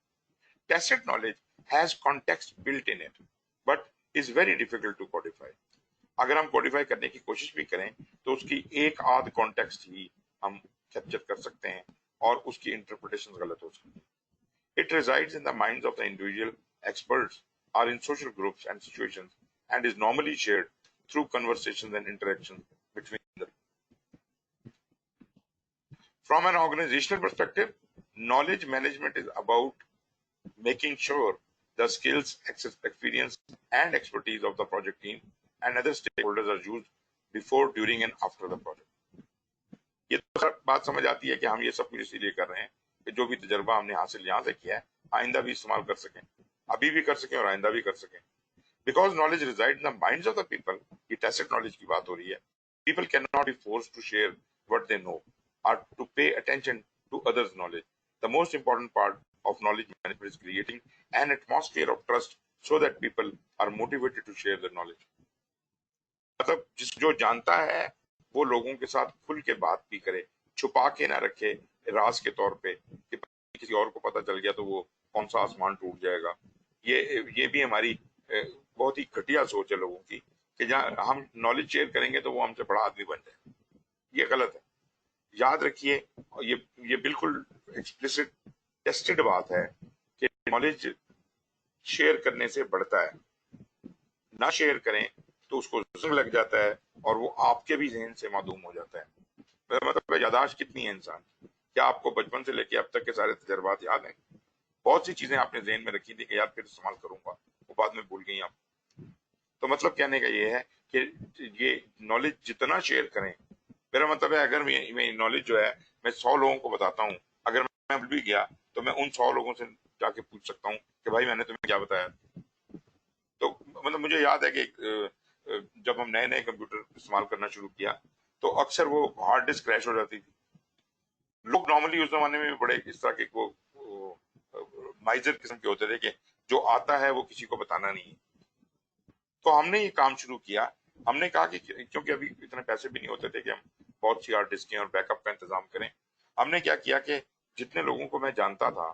Speaker 1: Tacit knowledge has context built in it but is very difficult to codify. अगर हम Codify करने की कोशिश भी करें तो उसकी एक आध कॉन्टेक्स्ट ही हम कैप्चर कर सकते हैं और उसकी इंटरप्रिटेशन गलत हो सकती है। It resides in the minds of the individual experts are in social groups and situations and is normally shared through conversations and interactions between them। From an organizational perspective, knowledge management is about making sure the skills, experience, and expertise of the project team and other stakeholders are used before, during, and after the project. ये तो बात समझ आती है कि हम ये सब कुछ इसीलिए कर रहे हैं कि जो भी तजर्बा हमने हासिल यहाँ से किया है आइंदा भी इस्तेमाल कर सकें, अभी भी कर सकें और आइंदा भी कर सकें. Because knowledge resides in the minds of the people, ये tacit knowledge की बात हो रही है. People cannot be forced to share what they know or to pay attention to others' knowledge. The most important part of knowledge management is creating an atmosphere of trust so that people are motivated to share their knowledge. मतलब जो जानता है वो लोगों के साथ खुल के बात भी करे, छुपा के ना रखे राज के तौर पे कि किसी और को पता चल गया तो वो कौन सा आसमान टूट जाएगा. ये भी हमारी बहुत ही घटिया सोच है लोगों की कि जहाँ हम नॉलेज शेयर करेंगे तो वो हमसे बड़ा आदमी बन जाए. ये गलत है. याद रखिए, ये बिल्कुल एक्सप्लिसिट टेस्टेड बात है कि नॉलेज शेयर करने से बढ़ता है. ना शेयर करें तो उसको जंग लग जाता है और वो आपके भी जहन से मादूम हो जाता है. मतलब यादाश्त कितनी है इंसान, क्या आपको बचपन से लेके अब तक के सारे तजर्बात याद हैं? बहुत सी चीजें आपने जहन में रखी थी कि यार फिर इस्तेमाल करूंगा, वो बाद में भूल गई आप. तो मतलब कहने का ये है कि ये नॉलेज जितना शेयर करें, मेरा मतलब है अगर मैं नॉलेज जो है मैं 100 लोगों को बताता हूँ, अगर मैं भूल भी गया तो मैं उन 100 लोगों से जाके पूछ सकता हूँ कि भाई मैंने तुम्हें क्या बताया. तो मतलब मुझे याद है कि जब हम नए नए कंप्यूटर इस्तेमाल करना शुरू किया तो अक्सर वो हार्ड डिस्क क्रैश हो जाती थी. लोग नॉर्मली उस जमाने में भी बड़े इस तरह के वो माइजर किस्म के होते थे कि जो आता है वो किसी को बताना नहीं है. तो हमने ये काम शुरू किया. हमने कहा कि क्योंकि अभी इतने पैसे भी नहीं होते थे कि हम बहुत सी हार्ड डिस्कें और बैकअप का इंतजाम करें, हमने क्या किया कि जितने लोगों को मैं जानता था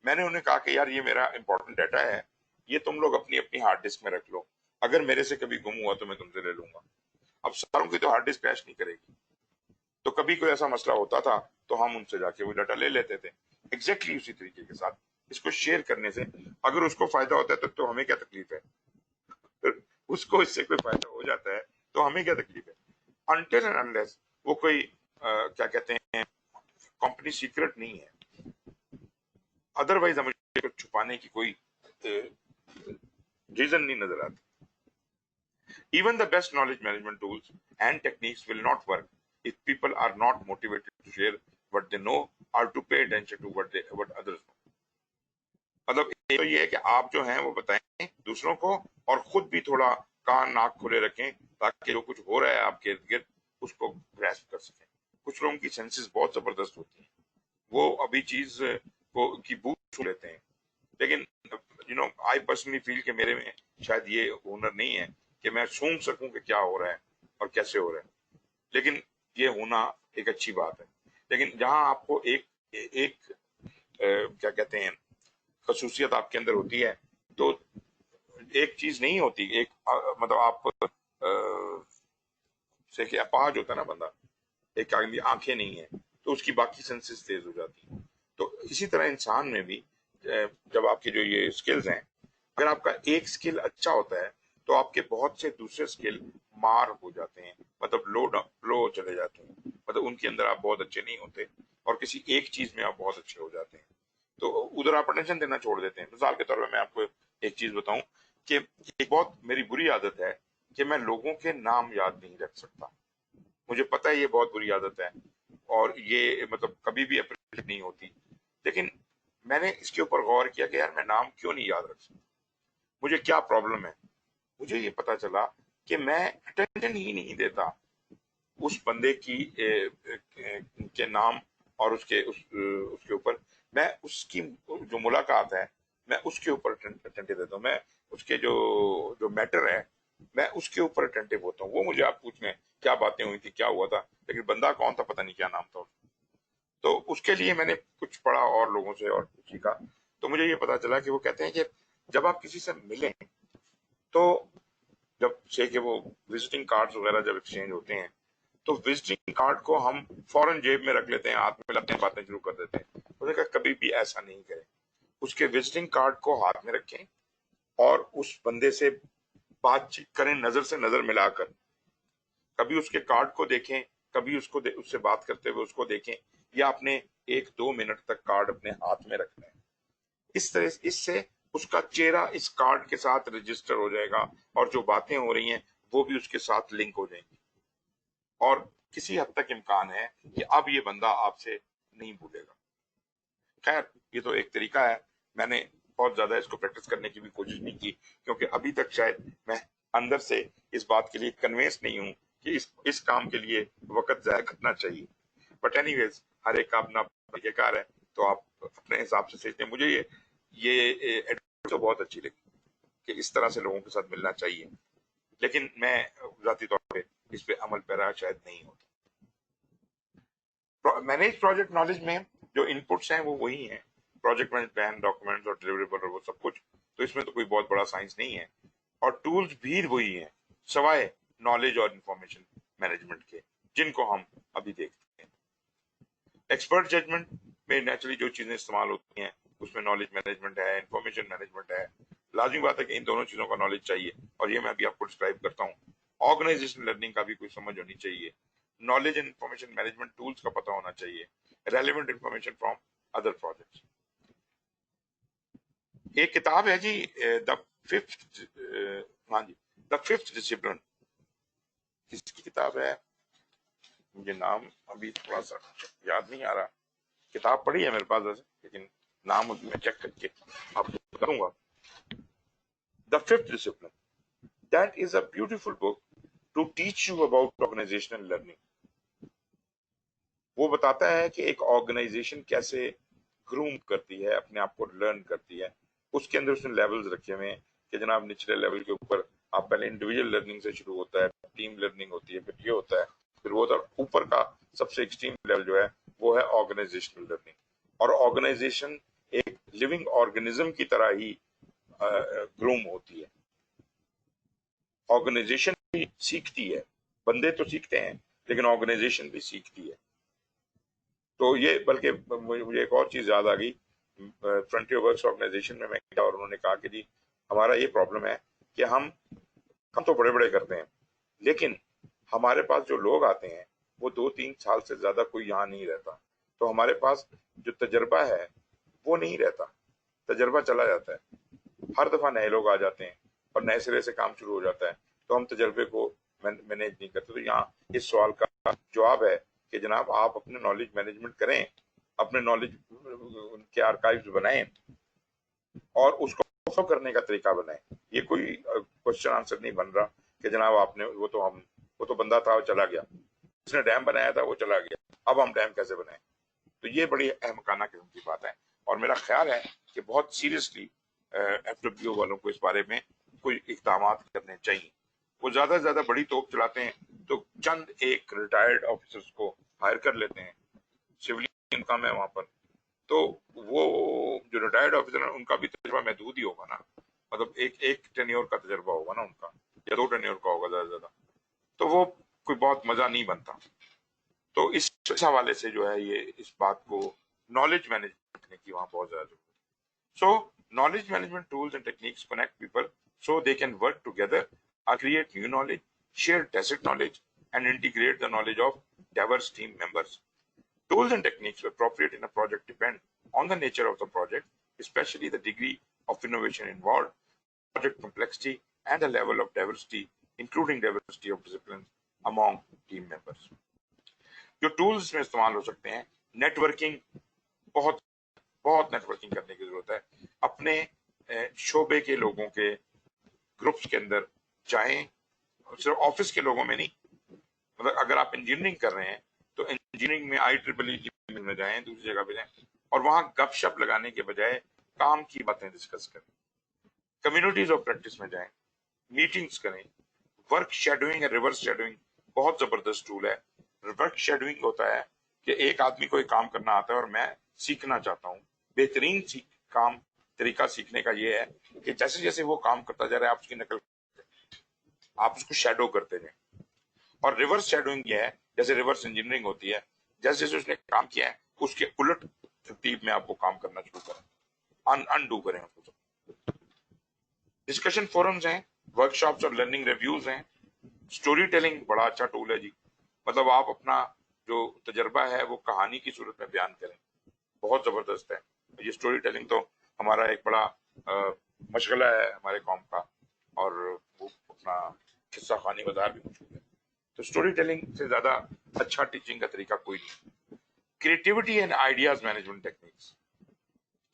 Speaker 1: मैंने उन्हें कहा कि यार ये मेरा इंपॉर्टेंट डाटा है, ये तुम लोग अपनी अपनी हार्ड डिस्क में रख लो, अगर मेरे से कभी गुम हुआ तो मैं तुमसे ले लूंगा. अब सारों की तो हार्ड डिस्क क्रैश नहीं करेगी, तो कभी कोई ऐसा मसला होता था तो हम उनसे जाके वो डाटा ले लेते थे. एग्जैक्टली उसी तरीके के साथ इसको शेयर करने से अगर उसको फायदा होता है तो हमें क्या तकलीफ है, उसको इससे कोई फायदा हो जाता है तो हमें क्या तकलीफ है. अनटिल एंड अनलेस वो कोई क्या कहते हैं कंपनी सीक्रेट नहीं है, अदरवाइज हमें छुपाने की कोई रीजन नहीं नजर आता. Even the best knowledge management tools and techniques will not work if people are not motivated to share what they know or to pay attention to what others know. मतलब तो ये है कि आप जो हैं वो बताएं दूसरों को और खुद भी थोड़ा कान नाक खुले रखें ताकि जो कुछ हो रहा है आपके इर्द गिर्द उसको ग्रैस्प कर सकें. कुछ लोगों की सेंसेस बहुत जबरदस्त होती हैं, वो अभी चीज को की बू छू लेते हैं, लेकिन आई पर्सनली फील कि मेरे में शायद ये हुनर नहीं है कि मैं सूंघ सकूं कि क्या हो रहा है और कैसे हो रहा है. लेकिन ये होना एक अच्छी बात है. लेकिन जहां आपको एक क्या कहते हैं खसूसियत आपके अंदर होती है तो एक चीज नहीं होती, एक मतलब आप से कि अपाहज होता है ना बंदा, एक आदमी आंखें नहीं है तो उसकी बाकी सेंसेस तेज हो जाती हैं. तो इसी तरह इंसान में भी जब आपकी जो ये स्किल्स हैं, अगर आपका एक स्किल अच्छा होता है तो आपके बहुत से दूसरे स्किल मार हो जाते हैं, मतलब लो चले जाते हैं, मतलब उनके अंदर आप बहुत अच्छे नहीं होते और किसी एक चीज में आप बहुत अच्छे हो जाते हैं, तो उधर आप अटेंशन देना छोड़ देते हैं. मिसाल के तौर पर मैं आपको एक चीज बताऊं कि एक बहुत मेरी बुरी आदत है कि मैं लोगों के नाम याद नहीं रख सकता. मुझे पता है ये बहुत बुरी आदत है और ये मतलब कभी भी अप्रिशिएट नहीं होती, लेकिन मैंने इसके ऊपर गौर किया कि यार मैं नाम क्यों नहीं याद रख सकता, मुझे क्या प्रॉब्लम है. मुझे ये पता चला कि मैं अटेंशन ही नहीं देता उस बंदे की के नाम और उसके ऊपर. मैं उसकी जो मुलाकात है मैं उसके ऊपर अटेंटिव देता हूँ, मैं उसके जो मैटर है मैं उसके ऊपर अटेंटिव होता हूँ. वो मुझे आप पूछ लें क्या बातें हुई थी, क्या हुआ था, लेकिन बंदा कौन था पता नहीं, क्या नाम था. तो उसके लिए मैंने कुछ पढ़ा और लोगों से और सीखा, तो मुझे ये पता चला कि वो कहते हैं कि जब आप किसी से मिलें तो जब से कि वो विजिटिंग कार्ड्स वगैरह जब एक्सचेंज होते हैं तो विजिटिंग कार्ड को हम फौरन जेब में रख लेते हैं, हाथ में लगते हैं, बातें शुरू कर देते हैं. उसने कहा कभी भी ऐसा नहीं करें, उसके विजिटिंग कार्ड को हाथ में रखें और उस बंदे से बातचीत करें, नजर से नजर मिलाकर. कभी उसके कार्ड को देखें, कभी उससे बात करते हुए उसको देखें या आपने 1-2 मिनट तक कार्ड अपने हाथ में रखना है। इस तरह इससे उसका चेहरा इस कार्ड के साथ रजिस्टर हो जाएगा और जो बातें हो रही हैं वो भी उसके साथ लिंक हो जाएंगी और किसी हद तक इम्कान है कि अब ये बंदा आपसे नहीं भूलेगा। खैर, ये तो एक तरीका है, मैंने बहुत ज्यादा इसको प्रैक्टिस करने की भी कोशिश नहीं की क्योंकि अभी तक शायद मैं अंदर से इस बात के लिए कन्विंस नहीं हूं कि इस काम के लिए वक्त जाया करना चाहिए। बट एनीवेज, हर एक का अपना तरीकेकार है, तो आप अपने हिसाब से सोचते हैं। मुझे ये एडवाइस तो बहुत अच्छी लगी कि इस तरह से लोगों के साथ मिलना चाहिए, लेकिन मैं जाती तौर पे इस पे अमल पैरा शायद नहीं होता। मैनेज प्रोजेक्ट नॉलेज में जो इनपुट्स हैं वो वही हैं, प्रोजेक्ट मैनेज प्लान, डॉक्यूमेंट्स और डिलीवरेबल और वो सब कुछ, तो इसमें तो कोई बहुत बड़ा साइंस नहीं है और टूल्स भी वही हैं सवाए नॉलेज और इंफॉर्मेशन मैनेजमेंट के, जिनको हम अभी देखते हैं। एक्सपर्ट जजमेंट में नेचुरली जो चीजें इस्तेमाल होती हैं उसमें नॉलेज मैनेजमेंट है, इंफॉर्मेशन मैनेजमेंट है। लाजमी बात है कि इन दोनों चीजों का नॉलेज चाहिए और ये मैं अभी आपको डिस्क्राइब करता हूँ। ऑर्गेनाइजेशन लर्निंग का भी कोई समझ होनी चाहिए, knowledge and information management tools का पता होना चाहिए, relevant information from other projects. एक किताब है जी, द फिफ्थ, हाँ जी, द फिफ्थ डिसिप्लिन। किसकी किताब है, मुझे नाम अभी थोड़ा सा याद नहीं आ रहा। किताब पढ़ी है मेरे पास वैसे, लेकिन नाम अभी मैं चेक करके आपको बताऊंगा। The fifth discipline, that is a beautiful book to teach you about organizational learning. वो बताता है कि एक ऑर्गेनाइजेशन कैसे ग्रूम करती है, अपने आप को लर्न करती है। उसके अंदर उसने लेवल्स रखे हुए हैं कि जनाब निचले लेवल के ऊपर आप पहले इंडिविजुअल लर्निंग से शुरू होता है, टीम लर्निंग होती है, फिर ये होता है, फिर वो होता है। ऊपर का सबसे एक्सट्रीम लेवल जो है वो है ऑर्गेनाइजेशनल लर्निंग। और ऑर्गेनाइजेशन एक लिविंग ऑर्गेनिज्म की तरह ही ग्रूम होती है। ऑर्गेनाइजेशन भी सीखती है, बंदे तो सीखते हैं लेकिन ऑर्गेनाइजेशन भी सीखती है। तो ये बल्कि मुझे एक और चीज याद आ गई, फ्रंटियर वर्क्स ऑर्गेनाइजेशन में मैं गया और उन्होंने कहा कि जी हमारा ये प्रॉब्लम है कि हम तो बड़े बड़े करते हैं, लेकिन हमारे पास जो लोग आते हैं वो 2-3 साल से ज्यादा कोई यहाँ नहीं रहता, तो हमारे पास जो तजर्बा है वो नहीं रहता, तजर्बा चला जाता है। हर दफा नए लोग आ जाते हैं और नए सिरे से काम शुरू हो जाता है, तो हम तजर्बे को मैनेज नहीं करते। तो यहाँ इस सवाल का जवाब है कि जनाब आप अपने नॉलेज मैनेजमेंट करें, अपने नॉलेज के आर्काइव्स बनाएं और उसको फॉलो करने का तरीका बनाएं। ये कोई क्वेश्चन आंसर नहीं बन रहा कि जनाब आपने वो तो बंदा था वो चला गया, उसने डैम बनाया था वो चला गया, अब हम डैम कैसे बनाएं। तो ये बड़ी अहमकाना किस्म की बात है और मेरा ख्याल है कि बहुत सीरियसली एफडब्ल्यू वालों को इस बारे में कोई इकदाम करने चाहिए। वो ज्यादा से ज्यादा बड़ी तोप चलाते हैं तो चंद एक रिटायर्ड ऑफिसर्स को हायर कर लेते हैं, सिविलियन काम है वहां पर, तो वो जो रिटायर्ड ऑफिसर है उनका भी तजुर्बा महदूद ही होगा ना, मतलब एक टेन्योर का तजुर्बा होगा ना उनका, या 2 टेन्योर का होगा ज्यादा ज्यादा, तो वो कोई बहुत मजा नहीं बनता। तो इस हवाले से जो है ये इस बात को नॉलेज मैनेजमेंट करने की वहां बहुत ज्यादा जरूरत है। सो knowledge management tools and techniques connect people so they can work together, create new knowledge, share tacit knowledge, and integrate the knowledge of diverse team members. Tools and techniques appropriate in a project depend on the nature of the project, especially the degree of innovation involved, project complexity, and the level of diversity, including diversity of disciplines among team members. जो tools इसमें इस्तेमाल हो सकते हैं, networking, बहुत बहुत networking करने की जरूरत है। अपने शोबे के लोगों के ग्रुप्स के अंदर जाएं, सिर्फ ऑफिस के लोगों में नहीं, मतलब अगर आप इंजीनियरिंग कर रहे हैं तो इंजीनियरिंग में IEEE में जाएं, दूसरी जगह पे जाएं और वहां गपशप लगाने के बजाय काम की बातें डिस्कस करें। कम्युनिटीज ऑफ प्रैक्टिस में जाएं, मीटिंग्स करें। वर्क शेडोइंग है, रिवर्स शेडोइंग बहुत जबरदस्त टूल है। वर्क शेडोइंग होता है कि एक आदमी को एक काम करना आता है और मैं सीखना चाहता हूँ। बेहतरीन काम तरीका सीखने का ये है कि जैसे जैसे वो काम करता जा रहा है आप उसकी नकल, आप उसको शेडो करते जाए। और रिवर्स शेडोइंग ये है, जैसे रिवर्स इंजीनियरिंग होती है, जैसे जैसे उसने काम किया है उसके उलट तरतीब में आपको काम करना शुरू करें, अनडू करें उसको। डिस्कशन फोरम्स हैं, वर्कशॉप्स और लर्निंग रिव्यूज हैं। स्टोरी टेलिंग बड़ा अच्छा टूल है जी, मतलब आप अपना जो तजर्बा है वो कहानी की सूरत में बयान करें, बहुत जबरदस्त है। ये स्टोरी टेलिंग तो हमारा एक बड़ा मशगला है हमारे कौम का, और वो अपना किस्सा खानी बाजार भी मौजूद है। तो स्टोरी टेलिंग से ज्यादा अच्छा टीचिंग का तरीका कोई नहीं। Creativity and ideas management techniques,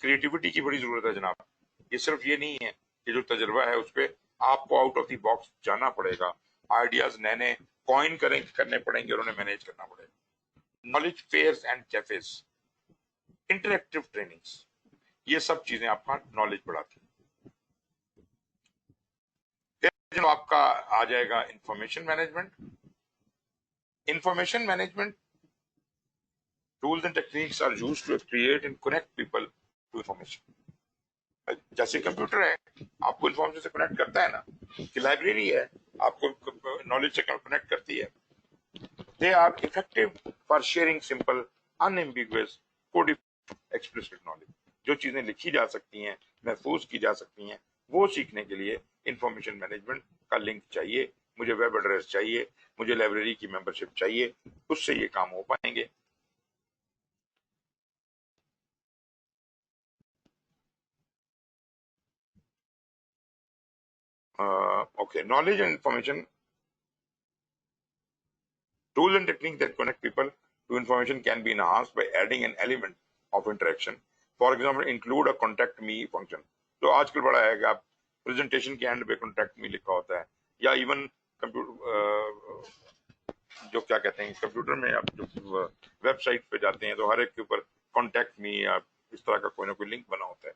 Speaker 1: creativity की बड़ी जरूरत है जनाब। ये सिर्फ ये नहीं है कि जो तजर्बा है उस पर आपको आउट ऑफ द बॉक्स जाना पड़ेगा, आइडियाज नए नए कॉइन करने पड़ेंगे और उन्हें मैनेज करना पड़ेगा। Knowledge fairs and cafes, interactive trainings, ये सब चीजें आपका नॉलेज बढ़ाती हैं। फिर जो आपका आ जाएगा information management. Information management tools and techniques are used to create and connect people to information। जैसे कंप्यूटर है आपको इंफॉर्मेशन से कनेक्ट करता है ना, कि लाइब्रेरी है आपको नॉलेज से कनेक्ट करती है। They are effective for sharing simple unambiguous codified explicit knowledge. जो चीजें लिखी जा सकती हैं, महफूज की जा सकती हैं, वो सीखने के लिए इंफॉर्मेशन मैनेजमेंट का लिंक चाहिए, मुझे वेब एड्रेस चाहिए, मुझे लाइब्रेरी की मेंबरशिप चाहिए, उससे ये काम हो पाएंगे। Okay, knowledge and information, tools and techniques that connect people to information can be enhanced by adding an element of interaction. For example, include a contact me function। तो आजकल बड़ा है कि आप प्रेजेंटेशन के एंड पे contact me लिखा होता है, या इवन कंप्यूटर जो क्या कहते हैं कंप्यूटर में आप जो वेबसाइट पे जाते हैं तो हर एक के ऊपर contact me या इस तरह का कोई ना कोई लिंक बना होता है।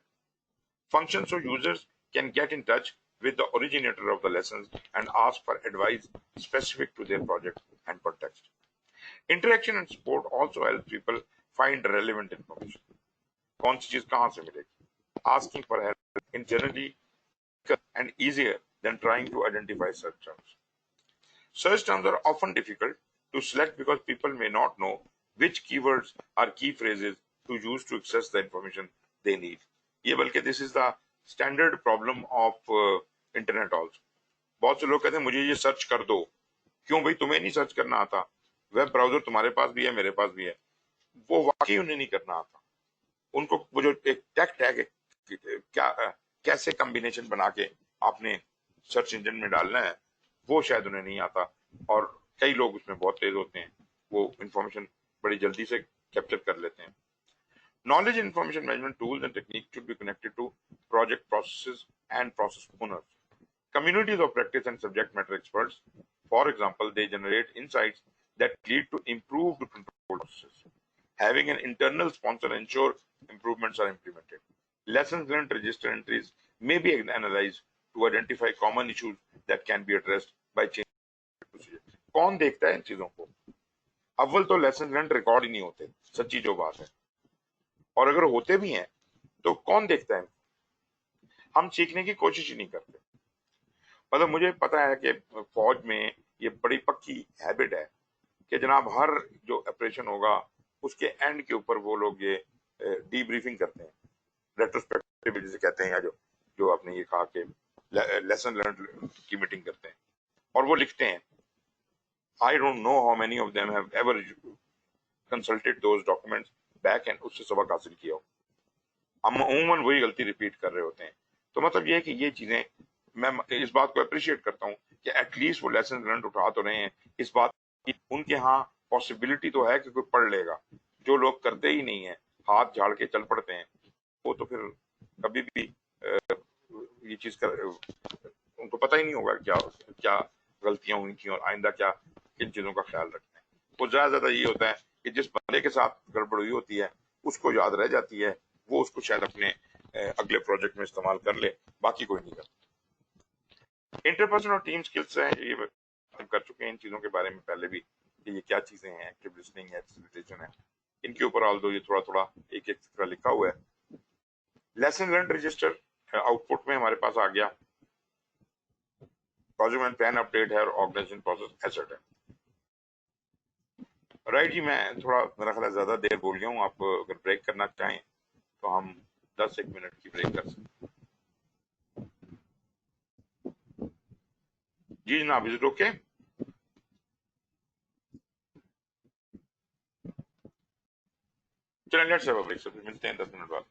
Speaker 1: Function so users can get in touch with the originator of the lessons and ask for advice specific to their project and context. Interaction and support also help people find relevant information। कौन सी चीज कहाँ से मिलेगी? Asking for help is generally quicker and easier than trying to identify search terms। Search terms are often difficult to select because people may not know which keywords or key phrases to use to access the information they need। ये बल्कि this is the standard problem of internet also। बहुत से लोग कहते हैं मुझे ये search कर दो। क्यों भाई, तुम्हें नहीं सर्च करना आता? वेब ब्राउजर तुम्हारे पास भी है, मेरे पास भी है। वो वाकई उन्हें नहीं करना आता। उनको वो जो एक टैग क्या कैसे कॉम्बिनेशन बना के आपने सर्च इंजन में डालना है, वो शायद उन्हें नहीं आता। और कई लोग उसमें बहुत तेज होते हैं, वो इंफॉर्मेशन बड़ी जल्दी से कैप्चर कर लेते हैं। Knowledge and information management tools and techniques should be connected to project processes and process owners, communities of practice and subject matter experts। For example, they generate insights that lead to improved control processes। Having an internal sponsor ensure improvements are implemented। Lessons learned register entries may be analyzed to identify common issues that can be addressed by changing procedure। कौन देखता है इन चीजों को? अव्वल तो lesson learn record ही नहीं होते, सच्ची जो बात है। और अगर होते भी हैं तो कौन देखता है? हम सीखने की कोशिश ही नहीं करते। मतलब मुझे पता है कि फौज में ये बड़ी पक्की हैबिट है कि जनाब हर जो ऑपरेशन होगा उसके एंड के ऊपर वो लोग ये डीब्रीफिंग करते हैं, रेट्रोस्पेक्टिव जिसे कहते हैं, या जो जो आपने ये कहा कि लेसन लर्न की मीटिंग करते हैं और वो लिखते हैं। I don't know how many of them have ever consulted those documents back and उससे सबक हासिल किया हो। हम अमूमन वही गलती रिपीट कर रहे होते हैं। तो मतलब ये है कि ये चीजें मैं इस बात को अप्रिशिएट करता हूँ कि एटलीस्ट वो लेसन लर्न उठा तो रहे हैं। इस बात की उनके यहाँ पॉसिबिलिटी तो है कि कोई पढ़ लेगा। जो लोग करते ही नहीं है, हाथ झाड़ के चल पड़ते हैं, वो तो फिर कभी भी ये चीज कर उनको पता ही नहीं होगा क्या क्या गलतियां हुई थी और आइंदा क्या किन चीजों का ख्याल रखना है। वो ज्यादा ये होता है कि जिस बंदे के साथ गड़बड़ हुई होती है उसको याद रह जाती है, वो उसको शायद अपने अगले प्रोजेक्ट में इस्तेमाल कर ले, बाकी कोई नहीं करता। इंटरपर्सनल और टीम स्किल्स हैं, ये हम कर चुके हैं इन चीजों के बारे में पहले भी कि ये क्या चीजें हैं, एक्टिव लिसनिंग है, फैसिलिटेशन है। इनके ऊपर ऑल्दो ये थोड़ा थोड़ा एक एक तरह लिखा हुआ है। लेसन लर्न रजिस्टर आउटपुट में हमारे पास आ गया। प्रोजेक्ट में प्लान अपडेट है और ऑर्गेनाइजेशन प्रोसेस एसेट है। राइट जी, मैं थोड़ा मेरा ख्याल है ज्यादा देर बोल गया हूँ। आप अगर ब्रेक करना चाहें तो हम 10-1 मिनट की ब्रेक कर सकते हैं। जी जनाब, इज इट ओके? चलें लेट्स हैव अ ब्रेक, फिर मिलते हैं 10 मिनट बाद।